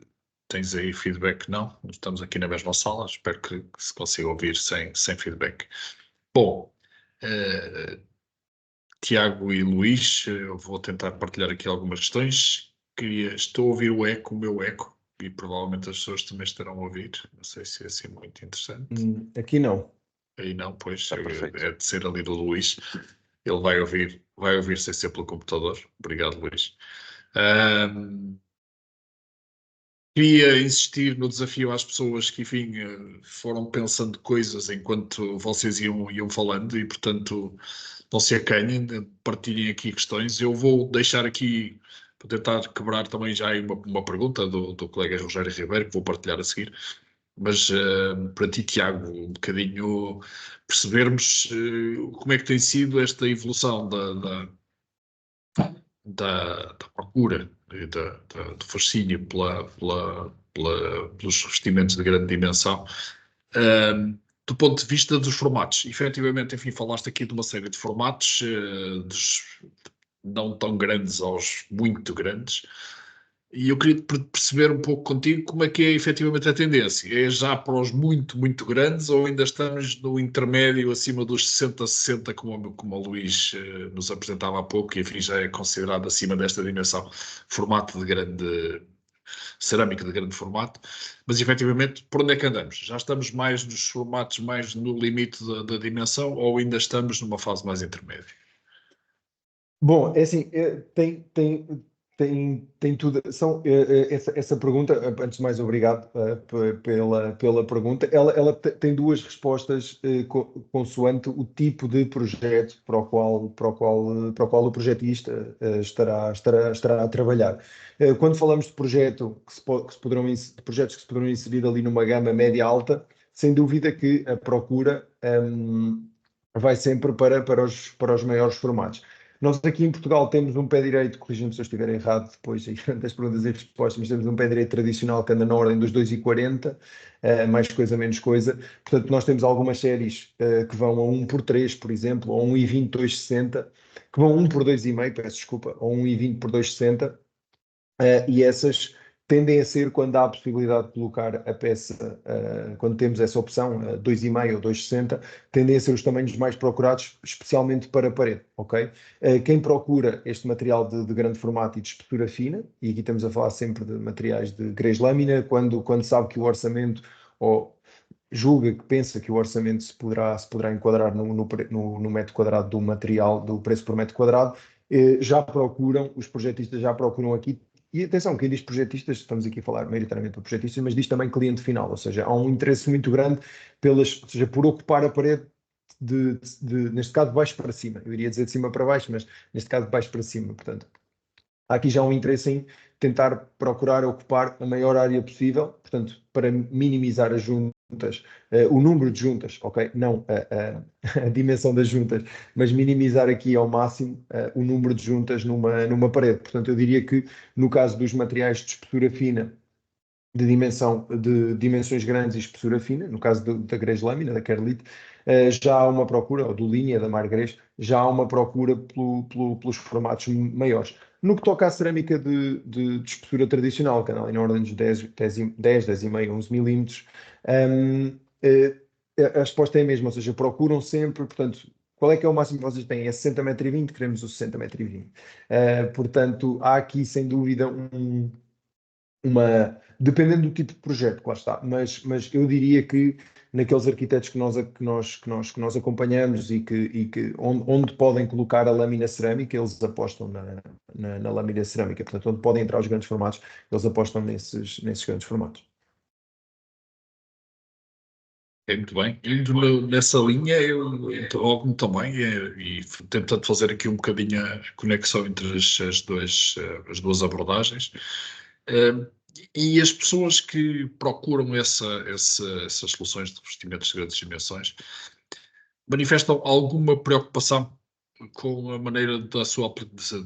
[SPEAKER 1] tens aí feedback, não. Estamos aqui na mesma sala. Espero que se consiga ouvir sem feedback. Bom, Tiago e Luís, eu vou tentar partilhar aqui algumas questões. Estou a ouvir o meu eco, e provavelmente as pessoas também estarão a ouvir. Não sei se é assim muito interessante.
[SPEAKER 2] Aqui não.
[SPEAKER 1] Aí não, pois,
[SPEAKER 4] perfeito.
[SPEAKER 1] é de ser ali do Luís. Ele vai ouvir sem ser pelo computador. Obrigado, Luís. Queria insistir no desafio às pessoas que, enfim, foram pensando coisas enquanto vocês iam falando e, portanto, não se acanhem, partilhem aqui questões. Eu vou deixar aqui, para tentar quebrar também já aí uma pergunta do colega Rogério Ribeiro, que vou partilhar a seguir. Mas para ti, Tiago, um bocadinho percebermos como é que tem sido esta evolução da procura do fascínio pelos revestimentos de grande dimensão. Do ponto de vista dos formatos, efetivamente, enfim, falaste aqui de uma série de formatos, dos não tão grandes aos muito grandes, e eu queria perceber um pouco contigo como é que é efetivamente a tendência. É já para os muito, muito grandes ou ainda estamos no intermédio acima dos 60, como o Luís nos apresentava há pouco, e enfim já é considerado acima desta dimensão, formato de grande, cerâmica de grande formato, mas efetivamente por onde é que andamos? Já estamos mais nos formatos, mais no limite da dimensão ou ainda estamos numa fase mais intermédia?
[SPEAKER 2] Bom, é assim, tem tudo. Essa pergunta, antes de mais, obrigado pela pergunta. Ela tem duas respostas consoante o tipo de projeto para o qual o projetista estará a trabalhar. Quando falamos de projetos que se poderão inserir ali numa gama média-alta, sem dúvida que a procura vai sempre para os maiores formatos. Nós aqui em Portugal temos um pé direito, corrija-me se eu estiver errado depois das perguntas e respostas, mas temos um pé direito tradicional que anda na ordem dos 2,40, mais coisa, menos coisa. Portanto, nós temos algumas séries que vão a 1x3, por exemplo, ou 1,20 2,60, que vão 1 por 2,5, peço desculpa, ou 1,20 por 2,60, e essas tendem a ser quando há a possibilidade de colocar a peça, quando temos essa opção, 2,5 ou 2,60, tendem a ser os tamanhos mais procurados, especialmente para a parede, ok? Quem procura este material de grande formato e de espessura fina, e aqui estamos a falar sempre de materiais de grés-lâmina, quando sabe que o orçamento, ou julga que pensa que o orçamento se poderá enquadrar no metro quadrado do material, do preço por metro quadrado, os projetistas já procuram aqui. E atenção, quem diz projetistas, estamos aqui a falar maioritariamente de projetistas, mas diz também cliente final, ou seja, há um interesse muito grande por ocupar a parede, neste caso de baixo para cima. Eu iria dizer de cima para baixo, mas neste caso de baixo para cima. Portanto, há aqui já um interesse em tentar procurar ocupar a maior área possível, portanto, para minimizar as juntas, o número de juntas, ok? Não a dimensão das juntas, mas minimizar aqui ao máximo o número de juntas numa parede. Portanto, eu diria que no caso dos materiais de espessura fina, de dimensões grandes e espessura fina, no caso da grés lâmina, da Kerlite, já há uma procura, ou do linha, da Margrés, já há uma procura pelos formatos maiores. No que toca à cerâmica de espessura tradicional, que anda em ordem dos 10,5, 11 milímetros, a resposta é a mesma, ou seja, procuram sempre, portanto, qual é que é o máximo que vocês têm? É 60,20 m, queremos o 60,20 m. Portanto, há aqui, sem dúvida, dependendo do tipo de projeto, lá está, mas eu diria que naqueles arquitetos que nós acompanhamos onde podem colocar a lâmina cerâmica, eles apostam na lâmina cerâmica, portanto, onde podem entrar os grandes formatos, eles apostam nesses grandes formatos.
[SPEAKER 1] É muito bem. Indo nessa linha, eu interrogo-me também e tentando fazer aqui um bocadinho a conexão entre as duas abordagens. E as pessoas que procuram essas soluções de revestimentos de grandes dimensões manifestam alguma preocupação com a maneira de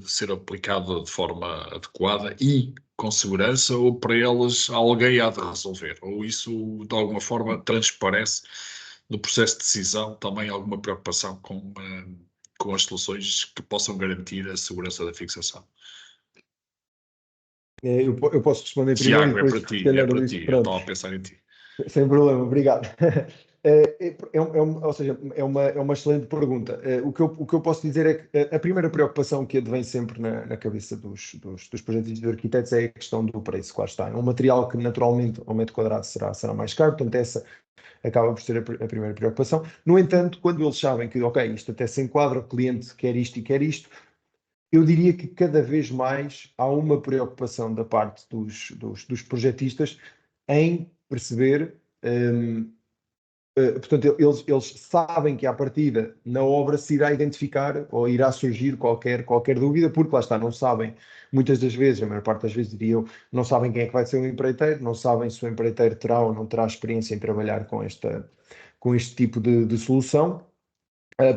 [SPEAKER 1] ser aplicada de forma adequada e com segurança, ou para elas alguém há de resolver? Ou isso, de alguma forma, transparece no processo de decisão também alguma preocupação com as soluções que possam garantir a segurança da fixação?
[SPEAKER 2] Eu posso responder primeiro e
[SPEAKER 1] Tiago, é
[SPEAKER 2] depois,
[SPEAKER 1] para
[SPEAKER 2] se
[SPEAKER 1] ti, é
[SPEAKER 2] calhar,
[SPEAKER 1] para
[SPEAKER 2] Luís,
[SPEAKER 1] ti. Eu
[SPEAKER 2] pronto.
[SPEAKER 1] estava a pensar em ti.
[SPEAKER 2] Sem problema, obrigado. Ou seja, é uma excelente pergunta. O que eu posso dizer é que a primeira preocupação que advém sempre na cabeça dos projetos de arquitetos é a questão do preço, claro está. É um material que naturalmente ao metro quadrado será mais caro, portanto essa acaba por ser a primeira preocupação. No entanto, quando eles sabem que, ok, isto até se enquadra, o cliente quer isto e quer isto, eu diria que cada vez mais há uma preocupação da parte dos projetistas em perceber. Portanto, eles sabem que à partida na obra se irá identificar ou irá surgir qualquer dúvida, porque lá está, não sabem, muitas das vezes, a maior parte das vezes diria eu, não sabem quem é que vai ser o empreiteiro, não sabem se o empreiteiro terá ou não terá experiência em trabalhar com este tipo de solução.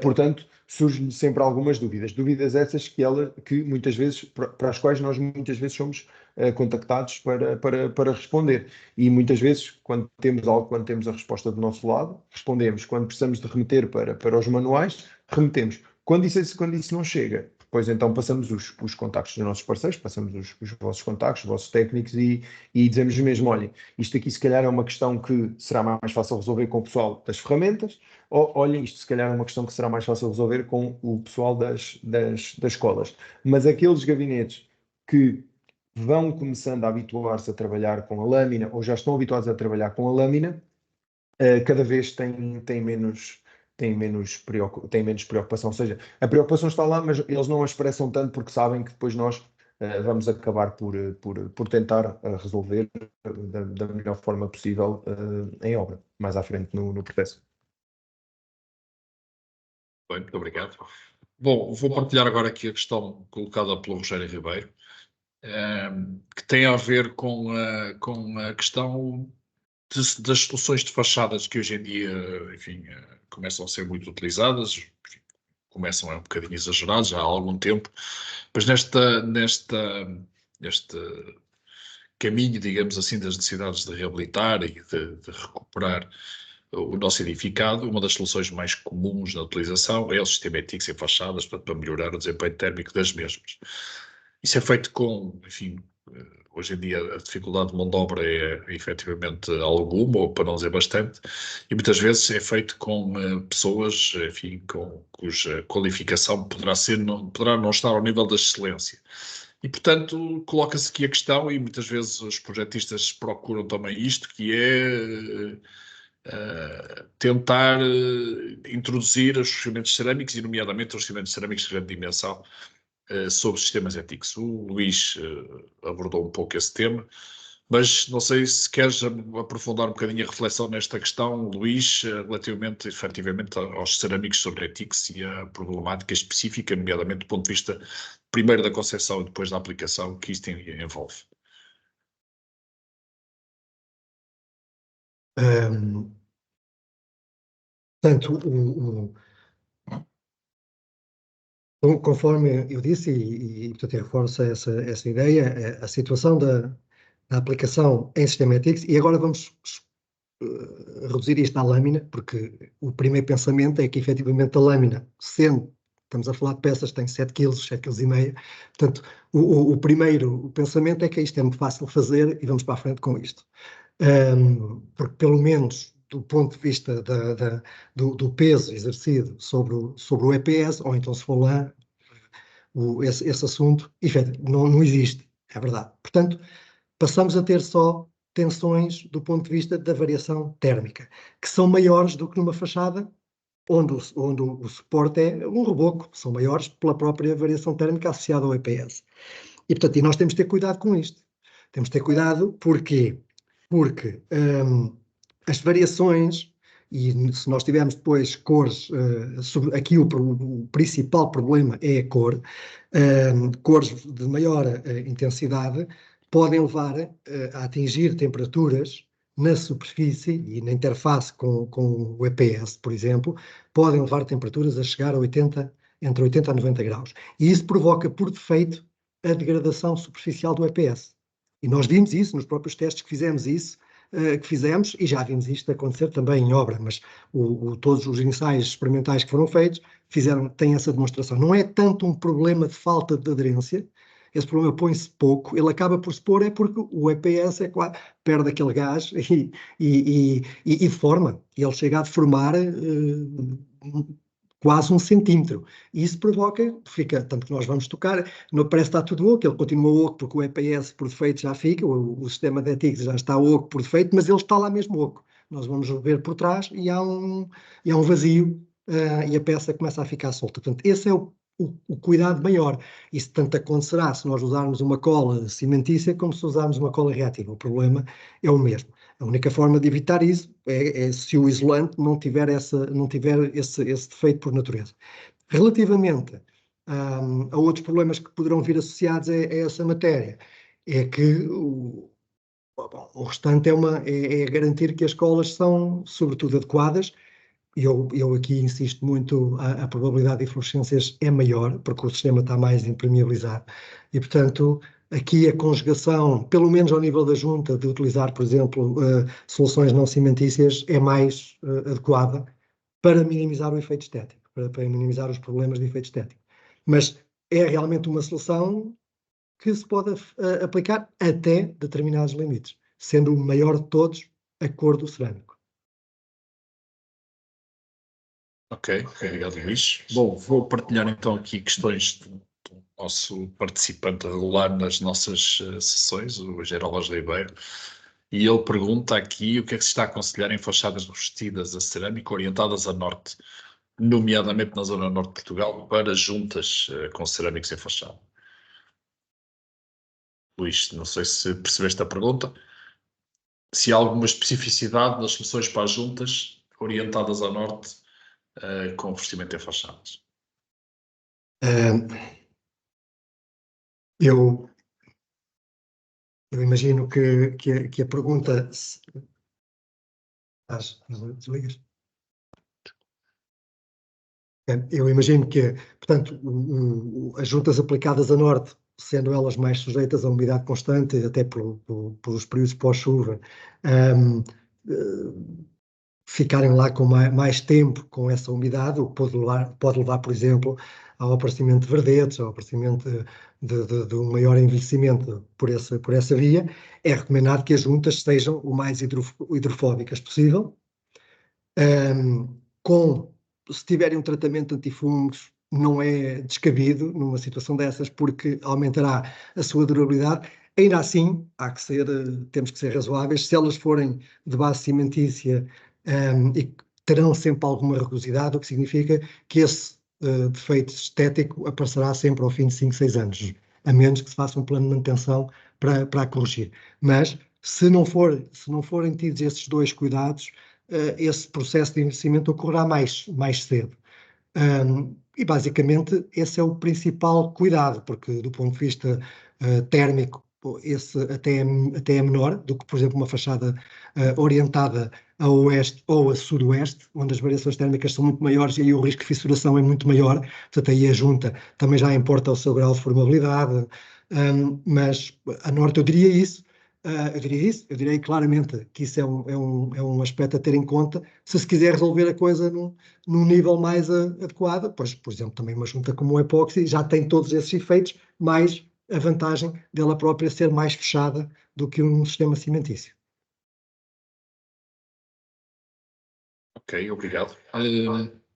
[SPEAKER 2] Portanto, surgem sempre algumas dúvidas essas que muitas vezes, para as quais nós muitas vezes somos contactados para responder. E muitas vezes, quando temos algo, quando temos a resposta do nosso lado, respondemos. Quando precisamos de remeter para os manuais, remetemos. Quando isso não chega, pois então passamos os contactos dos nossos parceiros, passamos os vossos contactos, os vossos técnicos e dizemos mesmo, olhem, isto aqui se calhar é uma questão que será mais fácil resolver com o pessoal das ferramentas, olhem, isto se calhar é uma questão que será mais fácil resolver com o pessoal das escolas. Mas aqueles gabinetes que vão começando a habituar-se a trabalhar com a lâmina ou já estão habituados a trabalhar com a lâmina, cada vez têm menos preocupação. Ou seja, a preocupação está lá, mas eles não a expressam tanto porque sabem que depois nós vamos acabar por tentar resolver da melhor forma possível em obra, mais à frente no processo.
[SPEAKER 1] Bem, muito obrigado. Bom, vou partilhar agora aqui a questão colocada pelo Rogério Ribeiro, que tem a ver com a questão das soluções de fachadas que hoje em dia, enfim, começam a ser muito utilizadas, enfim, começam a um bocadinho exageradas já há algum tempo, mas neste caminho, digamos assim, das necessidades de reabilitar e de recuperar o nosso edificado, uma das soluções mais comuns na utilização é o sistema ETICS em fachadas para melhorar o desempenho térmico das mesmas. Isso é feito com, enfim, hoje em dia a dificuldade de mão de obra é efetivamente alguma, ou para não dizer bastante, e muitas vezes é feito com pessoas, enfim, cuja qualificação poderá não estar ao nível da excelência. E, portanto, coloca-se aqui a questão, e muitas vezes os projetistas procuram também isto, que é tentar introduzir os revestimentos cerâmicos, e nomeadamente os revestimentos cerâmicos de grande dimensão, sobre sistemas éticos. O Luís abordou um pouco esse tema, mas não sei se queres aprofundar um bocadinho a reflexão nesta questão, Luís, relativamente, efetivamente, aos cerâmicos sobre éticos e a problemática específica, nomeadamente do ponto de vista, primeiro da concepção e depois da aplicação que isto envolve.
[SPEAKER 3] Portanto, conforme eu disse, portanto, eu reforço essa ideia, a situação na aplicação em sistema ETICS, e agora vamos reduzir isto à lâmina, porque o primeiro pensamento é que efetivamente a lâmina, estamos a falar de peças que têm 7 kg, 7,5 kg, portanto, o primeiro pensamento é que isto é muito fácil de fazer e vamos para a frente com isto. Porque pelo menos do ponto de vista do peso exercido sobre o EPS, ou então se for lá, esse assunto, não existe, é verdade. Portanto, passamos a ter só tensões do ponto de vista da variação térmica, que são maiores do que numa fachada onde o suporte é um reboco, são maiores pela própria variação térmica associada ao EPS. E, portanto, nós temos de ter cuidado com isto. Temos de ter cuidado, porquê? Porque as variações, e se nós tivermos depois cores, aqui o principal problema é a cor, cores de maior intensidade podem levar a atingir temperaturas na superfície e na interface com o EPS, por exemplo, podem levar temperaturas a chegar a entre 80 a 90 graus. E isso provoca, por defeito, a degradação superficial do EPS. E nós vimos isso nos próprios testes que fizemos, e já vimos isto acontecer também em obra, mas todos os ensaios experimentais que foram feitos têm essa demonstração. Não é tanto um problema de falta de aderência, esse problema põe-se pouco, ele acaba por se pôr é porque o EPS perde aquele gás e deforma, ele chega a deformar quase 1 centímetro. E isso provoca, tanto que nós vamos tocar, não parece que está tudo oco, ele continua oco porque o EPS por defeito já fica, o sistema de ETICS já está oco por defeito, mas ele está lá mesmo oco. Nós vamos ver por trás e há um vazio e a peça começa a ficar solta. Portanto, esse é o cuidado maior. Isso tanto acontecerá se nós usarmos uma cola cimentícia como se usarmos uma cola reativa. O problema é o mesmo. A única forma de evitar isso é se o isolante não tiver esse defeito por natureza. Relativamente a outros problemas que poderão vir associados a essa matéria, é que o restante é garantir que as colas são, sobretudo, adequadas. Eu aqui insisto muito, a probabilidade de eflorescências é maior, porque o sistema está mais impermeabilizado. E, portanto, aqui a conjugação, pelo menos ao nível da junta, de utilizar, por exemplo, soluções não cimentícias, é mais adequada para minimizar o efeito estético, para minimizar os problemas de efeito estético. Mas é realmente uma solução que se pode aplicar até determinados limites, sendo o maior de todos a cor do cerâmico.
[SPEAKER 1] Ok, obrigado, Luís. Bom, vou partilhar então aqui questões do nosso participante regular nas nossas sessões, o Geraldo Ribeiro, e ele pergunta aqui o que é que se está a aconselhar em fachadas revestidas a cerâmica orientadas a norte, nomeadamente na zona norte de Portugal, para juntas com cerâmicos em fachada. Luís, não sei se percebeste a pergunta. Se há alguma especificidade das soluções para as juntas orientadas a norte com revestimento em fachadas?
[SPEAKER 3] Eu imagino que a pergunta... Desligas? Eu imagino que, portanto, as juntas aplicadas a norte, sendo elas mais sujeitas a umidade constante, até pelos períodos pós-chuva, ficarem lá com mais tempo com essa umidade, o que pode levar, por exemplo, ao aparecimento de verdetes, ao aparecimento de um maior envelhecimento por essa via. É recomendado que as juntas sejam o mais hidrofóbicas possível, se tiverem um tratamento antifungos, não é descabido numa situação dessas, porque aumentará a sua durabilidade. Ainda assim, temos que ser razoáveis. Se elas forem de base cimentícia, e terão sempre alguma rugosidade, o que significa que esse defeito estético aparecerá sempre ao fim de 5, 6 anos, a menos que se faça um plano de manutenção para a corrigir. Mas, se não forem tidos esses dois cuidados, esse processo de envelhecimento ocorrerá mais cedo. E basicamente esse é o principal cuidado, porque do ponto de vista térmico, esse até é menor do que, por exemplo, uma fachada orientada a oeste ou a sudoeste, onde as variações térmicas são muito maiores e aí o risco de fissuração é muito maior. Portanto, aí a junta também já importa o seu grau de formabilidade, mas a norte eu diria isso. eu diria isso, eu direi claramente que isso é um aspecto a ter em conta se quiser resolver a coisa num nível mais adequado. Pois, por exemplo, também uma junta como o epóxi já tem todos esses efeitos, mais a vantagem dela própria ser mais fechada do que um sistema cimentício.
[SPEAKER 1] Ok, obrigado.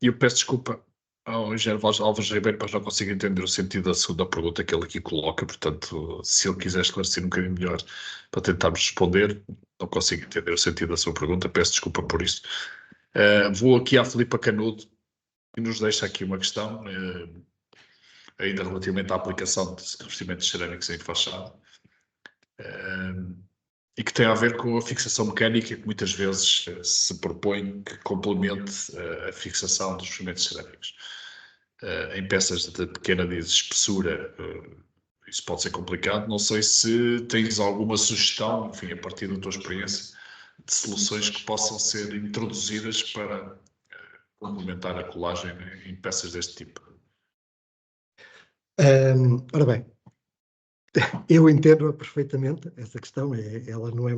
[SPEAKER 1] Eu peço desculpa ao engenheiro Álvares Ribeiro, mas não consigo entender o sentido da segunda pergunta que ele aqui coloca, portanto, se ele quiser esclarecer um bocadinho melhor para tentarmos responder, não consigo entender o sentido da sua pergunta, peço desculpa por isso. Vou aqui à Filipa Canudo, que nos deixa aqui uma questão, ainda relativamente à aplicação de revestimentos cerâmicos em fachada, e que tem a ver com a fixação mecânica, que muitas vezes se propõe que complemente a fixação dos revestimentos cerâmicos. Em peças de pequena espessura, isso pode ser complicado. Não sei se tens alguma sugestão, enfim, a partir da tua experiência, de soluções que possam ser introduzidas para complementar a colagem em peças deste tipo.
[SPEAKER 3] Ora bem, eu entendo perfeitamente essa questão, ela não é...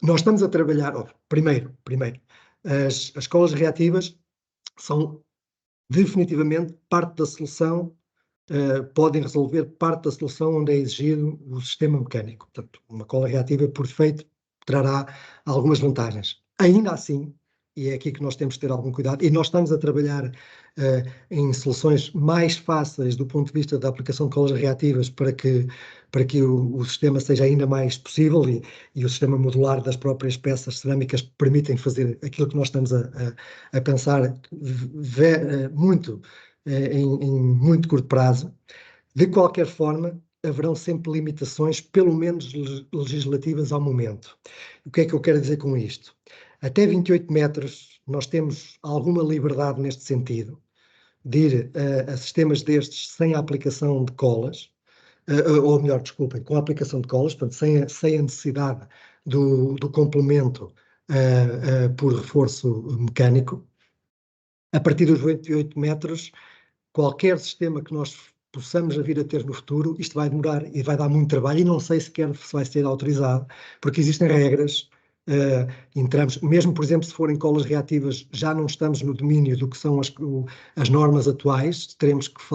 [SPEAKER 3] nós estamos a trabalhar, primeiro, as escolas reativas são definitivamente parte da solução, podem resolver parte da solução onde é exigido o sistema mecânico. Portanto, uma cola reativa, por defeito, trará algumas vantagens. Ainda assim, e é aqui que nós temos que ter algum cuidado, e nós estamos a trabalhar em soluções mais fáceis do ponto de vista da aplicação de colas reativas para que o sistema seja ainda mais possível e o sistema modular das próprias peças cerâmicas permitem fazer aquilo que nós estamos a pensar muito em muito curto prazo. De qualquer forma, haverão sempre limitações, pelo menos legislativas ao momento. O que é que eu quero dizer com isto? Até 28 metros nós temos alguma liberdade neste sentido, de ir a sistemas destes sem a aplicação de colas, ou melhor, desculpem, com a aplicação de colas, portanto, sem a necessidade do complemento por reforço mecânico. A partir dos 28 metros, qualquer sistema que nós possamos vir a ter no futuro, isto vai demorar e vai dar muito trabalho e não sei sequer se vai ser autorizado, porque existem regras, entramos, mesmo por exemplo se forem colas reativas, já não estamos no domínio do que são as normas atuais,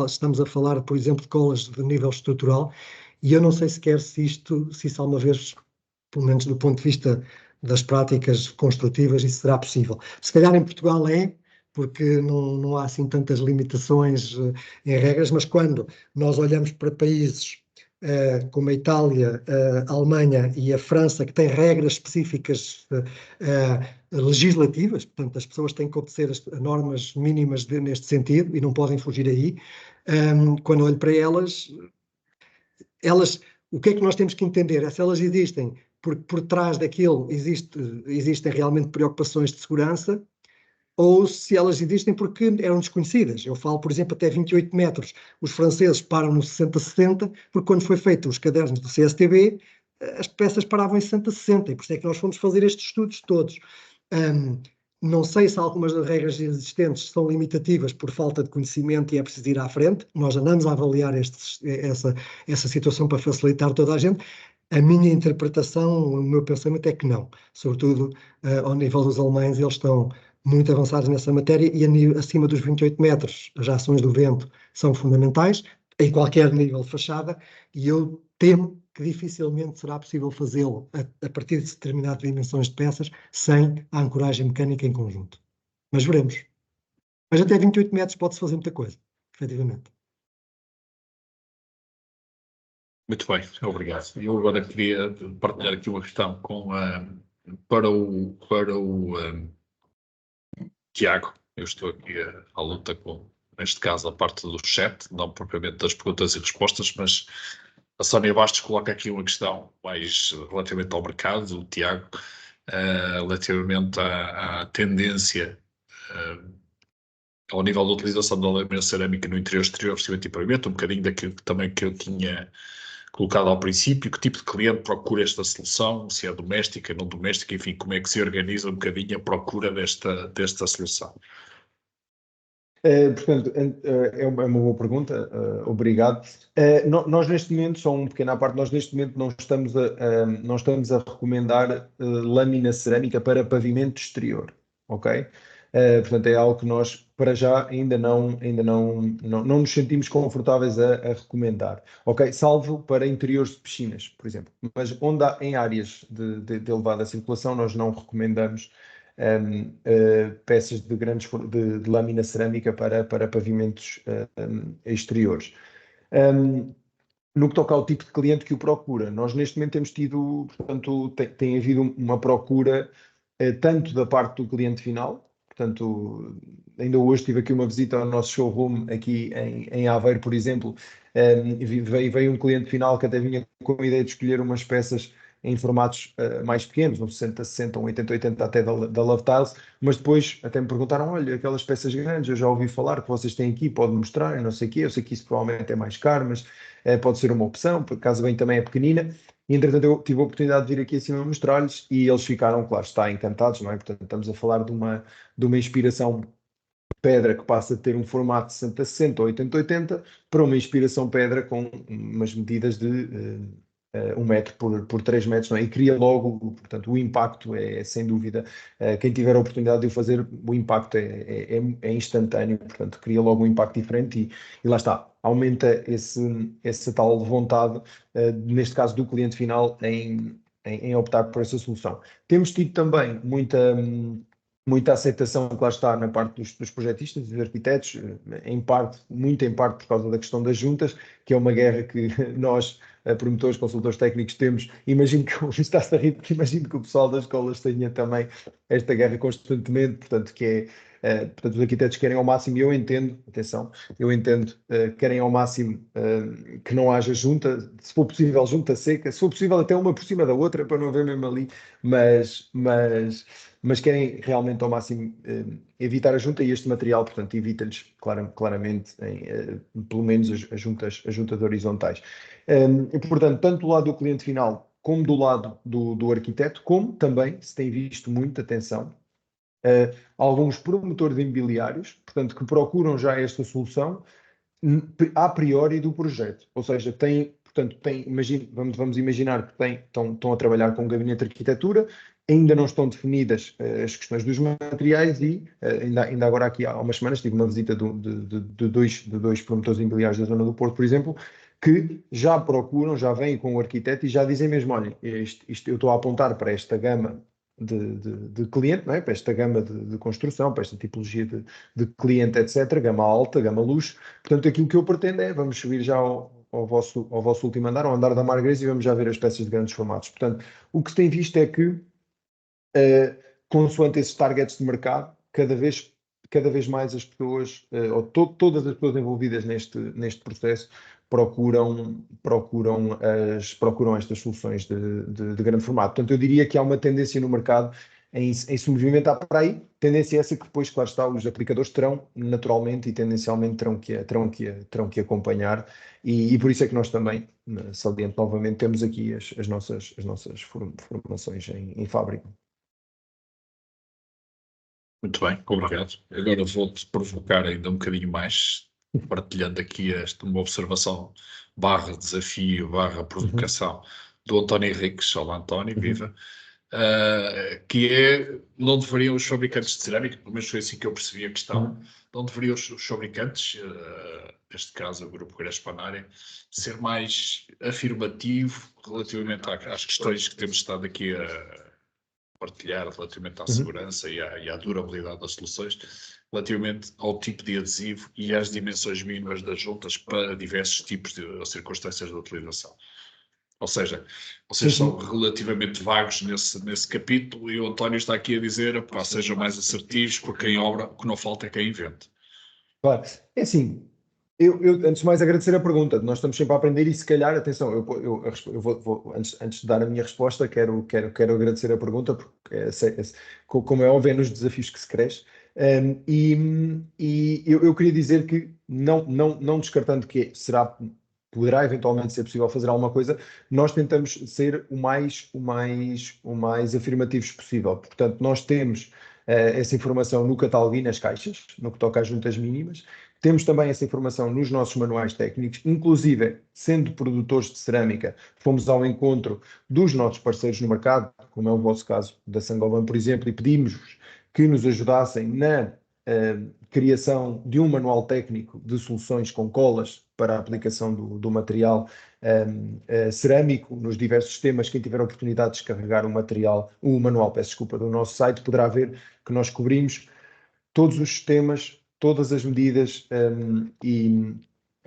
[SPEAKER 3] estamos a falar por exemplo de colas de nível estrutural e eu não sei sequer se isso alguma vez, pelo menos do ponto de vista das práticas construtivas, isso será possível. Se calhar em Portugal porque não há assim tantas limitações em regras, mas quando nós olhamos para países como a Itália, a Alemanha e a França, que têm regras específicas legislativas, portanto as pessoas têm que obedecer as normas mínimas neste sentido e não podem fugir aí, quando olho para elas, o que é que nós temos que entender? É se elas existem porque por trás daquilo existem realmente preocupações de segurança, ou se elas existem porque eram desconhecidas. Eu falo, por exemplo, até 28 metros. Os franceses param no 60-60, porque quando foi feito os cadernos do CSTB, as peças paravam em 60-60, e por isso é que nós fomos fazer estes estudos todos. Não sei se algumas das regras existentes são limitativas por falta de conhecimento e é preciso ir à frente. Nós andamos a avaliar essa situação para facilitar toda a gente. A minha interpretação, o meu pensamento é que não. Sobretudo ao nível dos alemães, eles estão muito avançados nessa matéria e acima dos 28 metros as ações do vento são fundamentais em qualquer nível de fachada e eu temo que dificilmente será possível fazê-lo a partir de determinadas dimensões de peças sem a ancoragem mecânica em conjunto. Mas veremos. Mas até 28 metros pode-se fazer muita coisa, efetivamente.
[SPEAKER 1] Muito bem, obrigado. Eu agora queria partilhar aqui uma questão para o Tiago. Eu estou aqui à luta com, neste caso, a parte do chat, não propriamente das perguntas e respostas, mas a Sónia Bastos coloca aqui uma questão mais relativamente ao mercado, o Tiago, relativamente à tendência ao nível da utilização da lâmina cerâmica no interior, exterior, vestimento e pavimento, um bocadinho daquilo também que eu tinha colocado ao princípio, que tipo de cliente procura esta solução, se é doméstica, não doméstica, enfim, como é que se organiza um bocadinho a procura desta solução?
[SPEAKER 2] Portanto, é uma boa pergunta, obrigado. Nós neste momento, só um pequeno à parte, nós neste momento não estamos a recomendar lâmina cerâmica para pavimento exterior, ok? Portanto, é algo que nós, para já, não nos sentimos confortáveis a recomendar, ok? Salvo para interiores de piscinas, por exemplo. Mas onde há, em áreas de elevada circulação, nós não recomendamos peças de lâmina cerâmica para pavimentos exteriores. No que toca ao tipo de cliente que o procura, nós neste momento temos tido, portanto, tem havido uma procura tanto da parte do cliente final, portanto, ainda hoje tive aqui uma visita ao nosso showroom aqui em Aveiro, por exemplo, veio um cliente final que até vinha com a ideia de escolher umas peças em formatos mais pequenos, um 60-60, um 80-80 até da Love Tiles, mas depois até me perguntaram, olha, aquelas peças grandes, eu já ouvi falar que vocês têm aqui, pode mostrar, eu não sei o quê, eu sei que isso provavelmente é mais caro, mas pode ser uma opção, por caso bem também é pequenina. E, entretanto, eu tive a oportunidade de vir aqui acima mostrar-lhes e eles ficaram, claro, está, encantados, não é? Portanto, estamos a falar de uma inspiração pedra que passa a ter um formato de 60-60 ou 80-80 para uma inspiração pedra com umas medidas de 1 metro por 3 metros, não é? E cria logo, portanto, o impacto é sem dúvida, quem tiver a oportunidade de o fazer, o impacto é instantâneo, portanto, cria logo um impacto diferente e lá está, aumenta essa tal vontade, neste caso do cliente final, em optar por essa solução. Temos tido também muita aceitação, que lá está, na parte dos projetistas, dos arquitetos, muito em parte por causa da questão das juntas, que é uma guerra que nós, promotores, consultores técnicos, temos. Imagino que está-se a rir, porque imagino que o pessoal das escolas tenha também esta guerra constantemente, portanto, portanto, os arquitetos querem ao máximo, e eu entendo, atenção, querem ao máximo que não haja junta, se for possível junta seca, se for possível até uma por cima da outra, para não haver mesmo ali, mas querem realmente ao máximo evitar a junta e este material, portanto, evita-lhes claramente, pelo menos as juntas horizontais. E, portanto, tanto do lado do cliente final como do lado do arquiteto, como também se tem visto muita atenção, alguns promotores imobiliários, portanto, que procuram já esta solução a priori do projeto, ou seja, portanto, vamos imaginar que estão a trabalhar com um gabinete de arquitetura, ainda não estão definidas as questões dos materiais e ainda agora aqui há umas semanas tive uma visita de dois promotores imobiliários da zona do Porto, por exemplo, que já procuram, já vêm com o arquiteto e já dizem mesmo, olha, isto eu estou a apontar para esta gama de cliente, não é? Para esta gama de construção, para esta tipologia de cliente, etc., gama alta, gama luxo. Portanto, aquilo que eu pretendo vamos subir já ao vosso último andar, ao andar da Margarida, e vamos já ver as peças de grandes formatos. Portanto, o que se tem visto é que, consoante esses targets de mercado, cada vez mais as pessoas, ou todas as pessoas envolvidas neste processo, procuram estas soluções de grande formato. Portanto, eu diria que há uma tendência no mercado em se movimentar para aí, tendência essa que depois, claro está, os aplicadores terão naturalmente e tendencialmente terão que acompanhar e por isso é que nós também, saliento novamente, temos aqui as nossas formações em fábrica.
[SPEAKER 1] Muito bem, obrigado. Agora vou-te provocar ainda um bocadinho mais, partilhando aqui uma observação /desafio /provocação do António Henriques. Olá, António, viva. Que é, não deveriam os fabricantes de cerâmica, pelo menos foi assim que eu percebi a questão, não deveriam os fabricantes, neste caso o Grupo Crespanária, ser mais afirmativo relativamente às questões que temos estado aqui a partilhar relativamente à segurança e à durabilidade das soluções, relativamente ao tipo de adesivo e às dimensões mínimas das juntas para diversos tipos de circunstâncias de utilização. Ou seja, vocês são relativamente vagos nesse capítulo e o António está aqui a dizer, sejam mais assertivos, porque em obra o que não falta é quem invente.
[SPEAKER 2] Claro, é assim, eu antes de mais agradecer a pergunta, nós estamos sempre a aprender e se calhar, atenção, eu vou antes de dar a minha resposta, quero agradecer a pergunta, porque como é óbvio, é nos desafios que se cresce, e eu queria dizer que, não descartando que poderá eventualmente ser possível fazer alguma coisa, nós tentamos ser o mais afirmativos possível. Portanto, nós temos essa informação no catálogo e nas caixas, no que toca às juntas mínimas. Temos também essa informação nos nossos manuais técnicos, inclusive, sendo produtores de cerâmica, fomos ao encontro dos nossos parceiros no mercado, como é o vosso caso da Saint-Gobain, por exemplo, e pedimos-vos que nos ajudassem na criação de um manual técnico de soluções com colas para a aplicação do material cerâmico nos diversos sistemas. Quem tiver a oportunidade de descarregar o manual, peço desculpa, do nosso site, poderá ver que nós cobrimos todos os sistemas, todas as medidas e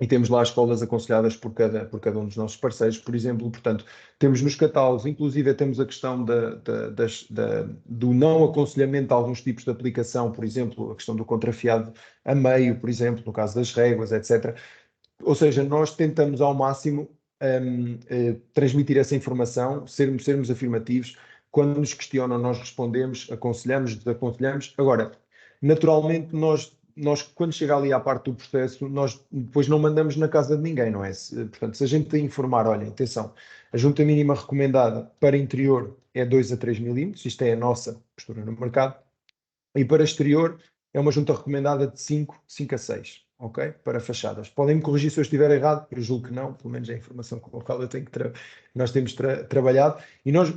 [SPEAKER 2] temos lá as colas aconselhadas por cada um dos nossos parceiros, por exemplo. Portanto, temos nos catálogos, inclusive temos a questão do não aconselhamento de alguns tipos de aplicação, por exemplo, a questão do contrafiado a meio, por exemplo, no caso das réguas, etc. Ou seja, nós tentamos ao máximo transmitir essa informação, sermos afirmativos. Quando nos questionam, nós respondemos, aconselhamos, desaconselhamos. Agora, naturalmente, nós quando chega ali à parte do processo, nós depois não mandamos na casa de ninguém, não é? Portanto, se a gente tem informar, olha, atenção, a junta mínima recomendada para interior é 2 a 3 milímetros, isto é a nossa postura no mercado, e para exterior é uma junta recomendada de 5 a 6, ok? Para fachadas. Podem me corrigir se eu estiver errado, eu julgo que não, pelo menos é a informação com a qual nós temos trabalhado, e nós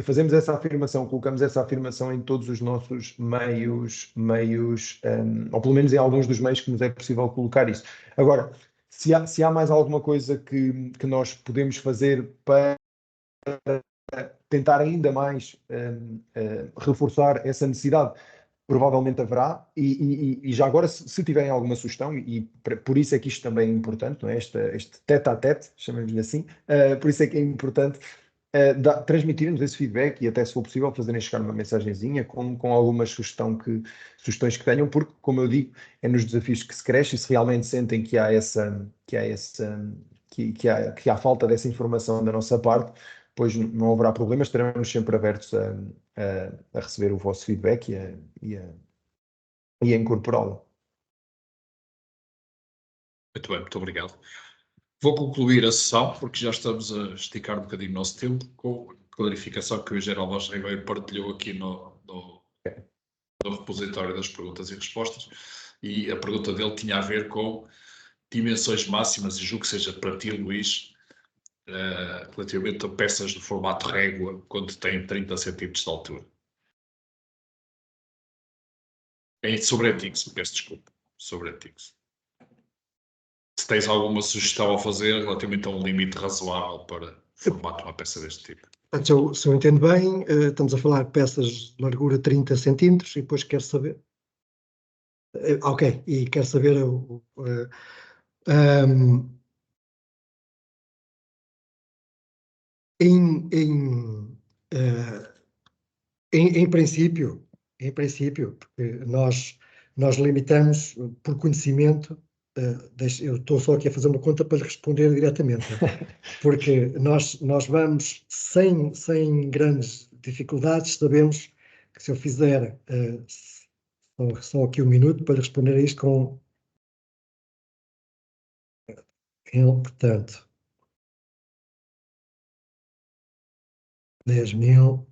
[SPEAKER 2] fazemos essa afirmação, colocamos essa afirmação em todos os nossos meios, ou pelo menos em alguns dos meios que nos é possível colocar isso. Agora, se há mais alguma coisa que nós podemos fazer para tentar ainda mais reforçar essa necessidade, provavelmente haverá, e já agora, se tiverem alguma sugestão, e por isso é que isto também é importante, não é? Este tete-a-tete, chamemos-lhe assim, por isso é que é importante transmitirmos esse feedback e até, se for possível, fazerem chegar uma mensagenzinha com algumas sugestões que tenham, porque, como eu digo, é nos desafios que se cresce, e se realmente sentem que há falta dessa informação da nossa parte, pois não haverá problemas, estaremos sempre abertos a receber o vosso feedback e a incorporá-lo.
[SPEAKER 1] Muito bem, muito obrigado. Vou concluir a sessão, porque já estamos a esticar um bocadinho o nosso tempo, com a clarificação que o Engenheiro Alves Ribeiro partilhou aqui no repositório das perguntas e respostas, e a pergunta dele tinha a ver com dimensões máximas, e julgo que seja para ti, Luís, relativamente a peças de formato régua, quando tem 30 centímetros de altura. Sobre artigos, peço desculpa, sobre artigos. Se tens alguma sugestão a fazer relativamente a um limite razoável para o formato de uma peça deste tipo?
[SPEAKER 3] Se eu entendo bem, estamos a falar de peças de largura 30 centímetros e depois quero saber... ok, e quero saber... Em princípio, porque nós limitamos por conhecimento, eu estou só aqui a fazer uma conta para lhe responder diretamente, porque nós vamos sem grandes dificuldades, sabemos que se eu fizer só aqui um minuto para lhe responder a isto portanto, 10.000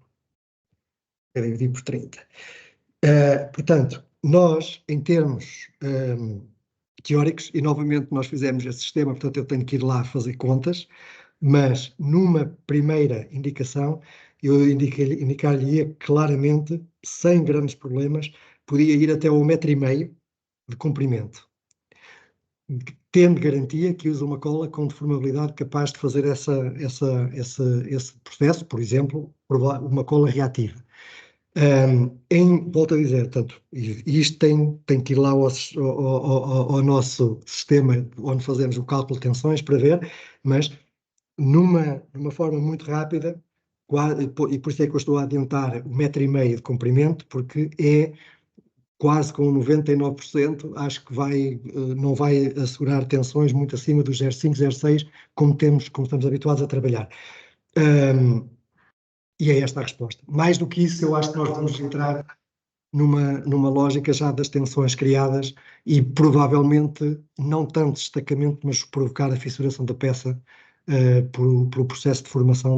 [SPEAKER 3] a dividir por 30. Portanto, nós, em termos teóricos, e novamente nós fizemos esse sistema, portanto eu tenho que ir lá fazer contas, mas numa primeira indicação, eu indicar-lhe claramente, sem grandes problemas, podia ir até 1,5 m de comprimento, tendo garantia que usa uma cola com deformabilidade capaz de fazer esse processo, por exemplo, uma cola reativa. Volto a dizer, portanto, isto tem que ir lá ao nosso sistema onde fazemos o cálculo de tensões para ver, mas numa forma muito rápida, e por isso é que eu estou a adiantar 1,5 m de comprimento, porque é quase com 99%, acho que não vai assegurar tensões muito acima dos 0,5, 0,6, como estamos habituados a trabalhar. E é esta a resposta. Mais do que isso, eu acho que nós vamos entrar numa lógica já das tensões criadas e provavelmente não tanto destacamento, mas provocar a fissuração da peça pelo processo de formação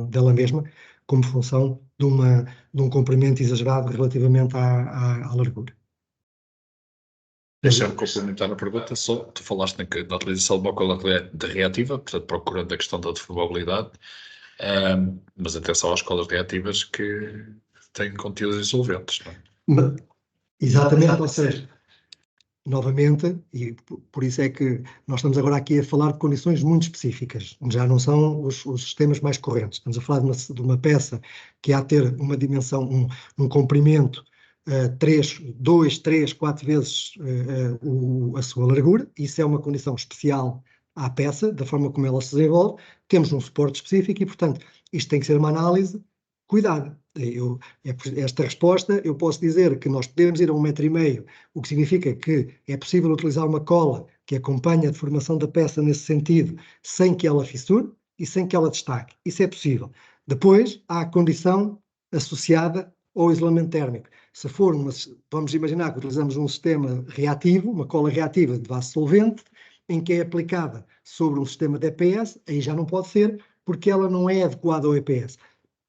[SPEAKER 3] dela mesma, como função de um comprimento exagerado relativamente à largura.
[SPEAKER 1] Deixa-me complementar a pergunta, só tu falaste na utilização de uma cola reativa, portanto procurando a questão da deformabilidade, mas atenção às colas reativas que têm conteúdos insolventes, não é?
[SPEAKER 3] Exatamente, ou seja, novamente, e por isso é que nós estamos agora aqui a falar de condições muito específicas, já não são os sistemas mais correntes. Estamos a falar de uma peça que há a ter uma dimensão, um comprimento 2, 3, 4 vezes a sua largura. Isso é uma condição especial à peça, da forma como ela se desenvolve. Temos um suporte específico e, portanto, isto tem que ser uma análise cuidada. Esta resposta, eu posso dizer que nós podemos ir a 1,5 m, o que significa que é possível utilizar uma cola que acompanhe a deformação da peça nesse sentido, sem que ela fissure e sem que ela destaque. Isso é possível. Depois, há a condição associada ao isolamento térmico. Se for vamos imaginar que utilizamos um sistema reativo, uma cola reativa de base solvente, em que é aplicada sobre um sistema de EPS, aí já não pode ser, porque ela não é adequada ao EPS.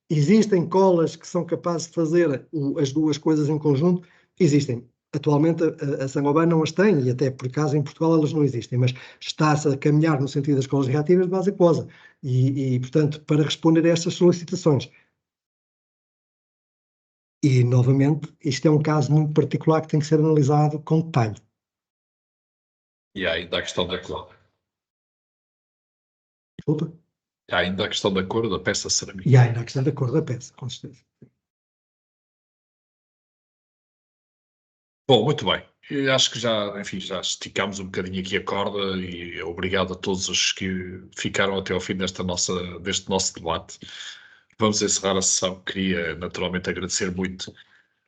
[SPEAKER 3] Existem colas que são capazes de fazer as duas coisas em conjunto? Existem. Atualmente a Saint-Gobain não as tem, e até por acaso em Portugal elas não existem, mas está-se a caminhar no sentido das colas reativas de base aquosa. E, portanto, para responder a estas solicitações. E, novamente, isto é um caso muito particular que tem que ser analisado com detalhe.
[SPEAKER 1] E há ainda a questão da cor.
[SPEAKER 3] Desculpa.
[SPEAKER 1] Há ainda a questão da cor da peça cerâmica.
[SPEAKER 3] E há ainda a questão da cor da peça, com certeza.
[SPEAKER 1] Bom, muito bem. Eu acho que já, enfim, já esticámos um bocadinho aqui a corda e obrigado a todos os que ficaram até ao fim deste nosso debate. Vamos encerrar a sessão. Queria naturalmente agradecer muito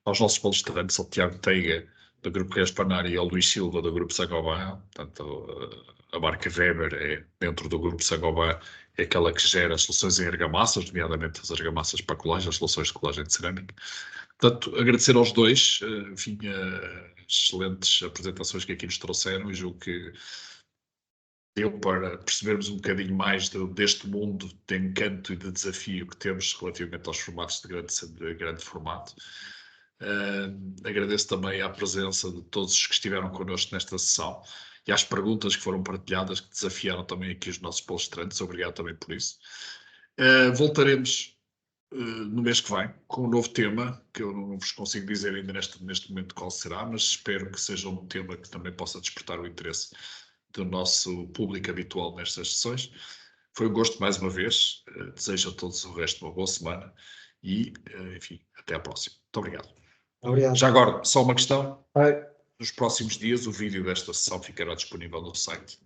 [SPEAKER 1] aos nossos palestrantes, ao Tiago Teiga, do Grupo Respanar, e ao Luís Silva, do Grupo Saint-Gobain. Portanto, a marca Weber é, dentro do Grupo Saint-Gobain, é aquela que gera soluções em argamassas, nomeadamente as argamassas para colagem, as soluções de colagem de cerâmica. Portanto, agradecer aos dois, enfim, excelentes apresentações que aqui nos trouxeram, e julgo que deu para percebermos um bocadinho mais deste mundo de encanto e de desafio que temos relativamente aos formatos de grande formato. Agradeço também a presença de todos os que estiveram connosco nesta sessão e às perguntas que foram partilhadas, que desafiaram também aqui os nossos palestrantes. Obrigado também por isso. Voltaremos no mês que vem com um novo tema, que eu não vos consigo dizer ainda neste momento qual será, mas espero que seja um tema que também possa despertar o interesse do nosso público habitual nestas sessões. Foi um gosto mais uma vez. Desejo a todos o resto de uma boa semana e, enfim, até à próxima. Muito obrigado.
[SPEAKER 3] Obrigado.
[SPEAKER 1] Já agora, só uma questão. Nos próximos dias, o vídeo desta sessão ficará disponível no site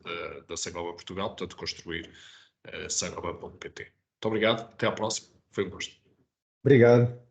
[SPEAKER 1] da Saint-Gobain Portugal, portanto, construir saint-gobain.pt. Muito obrigado, até à próxima. Foi um gosto.
[SPEAKER 2] Obrigado.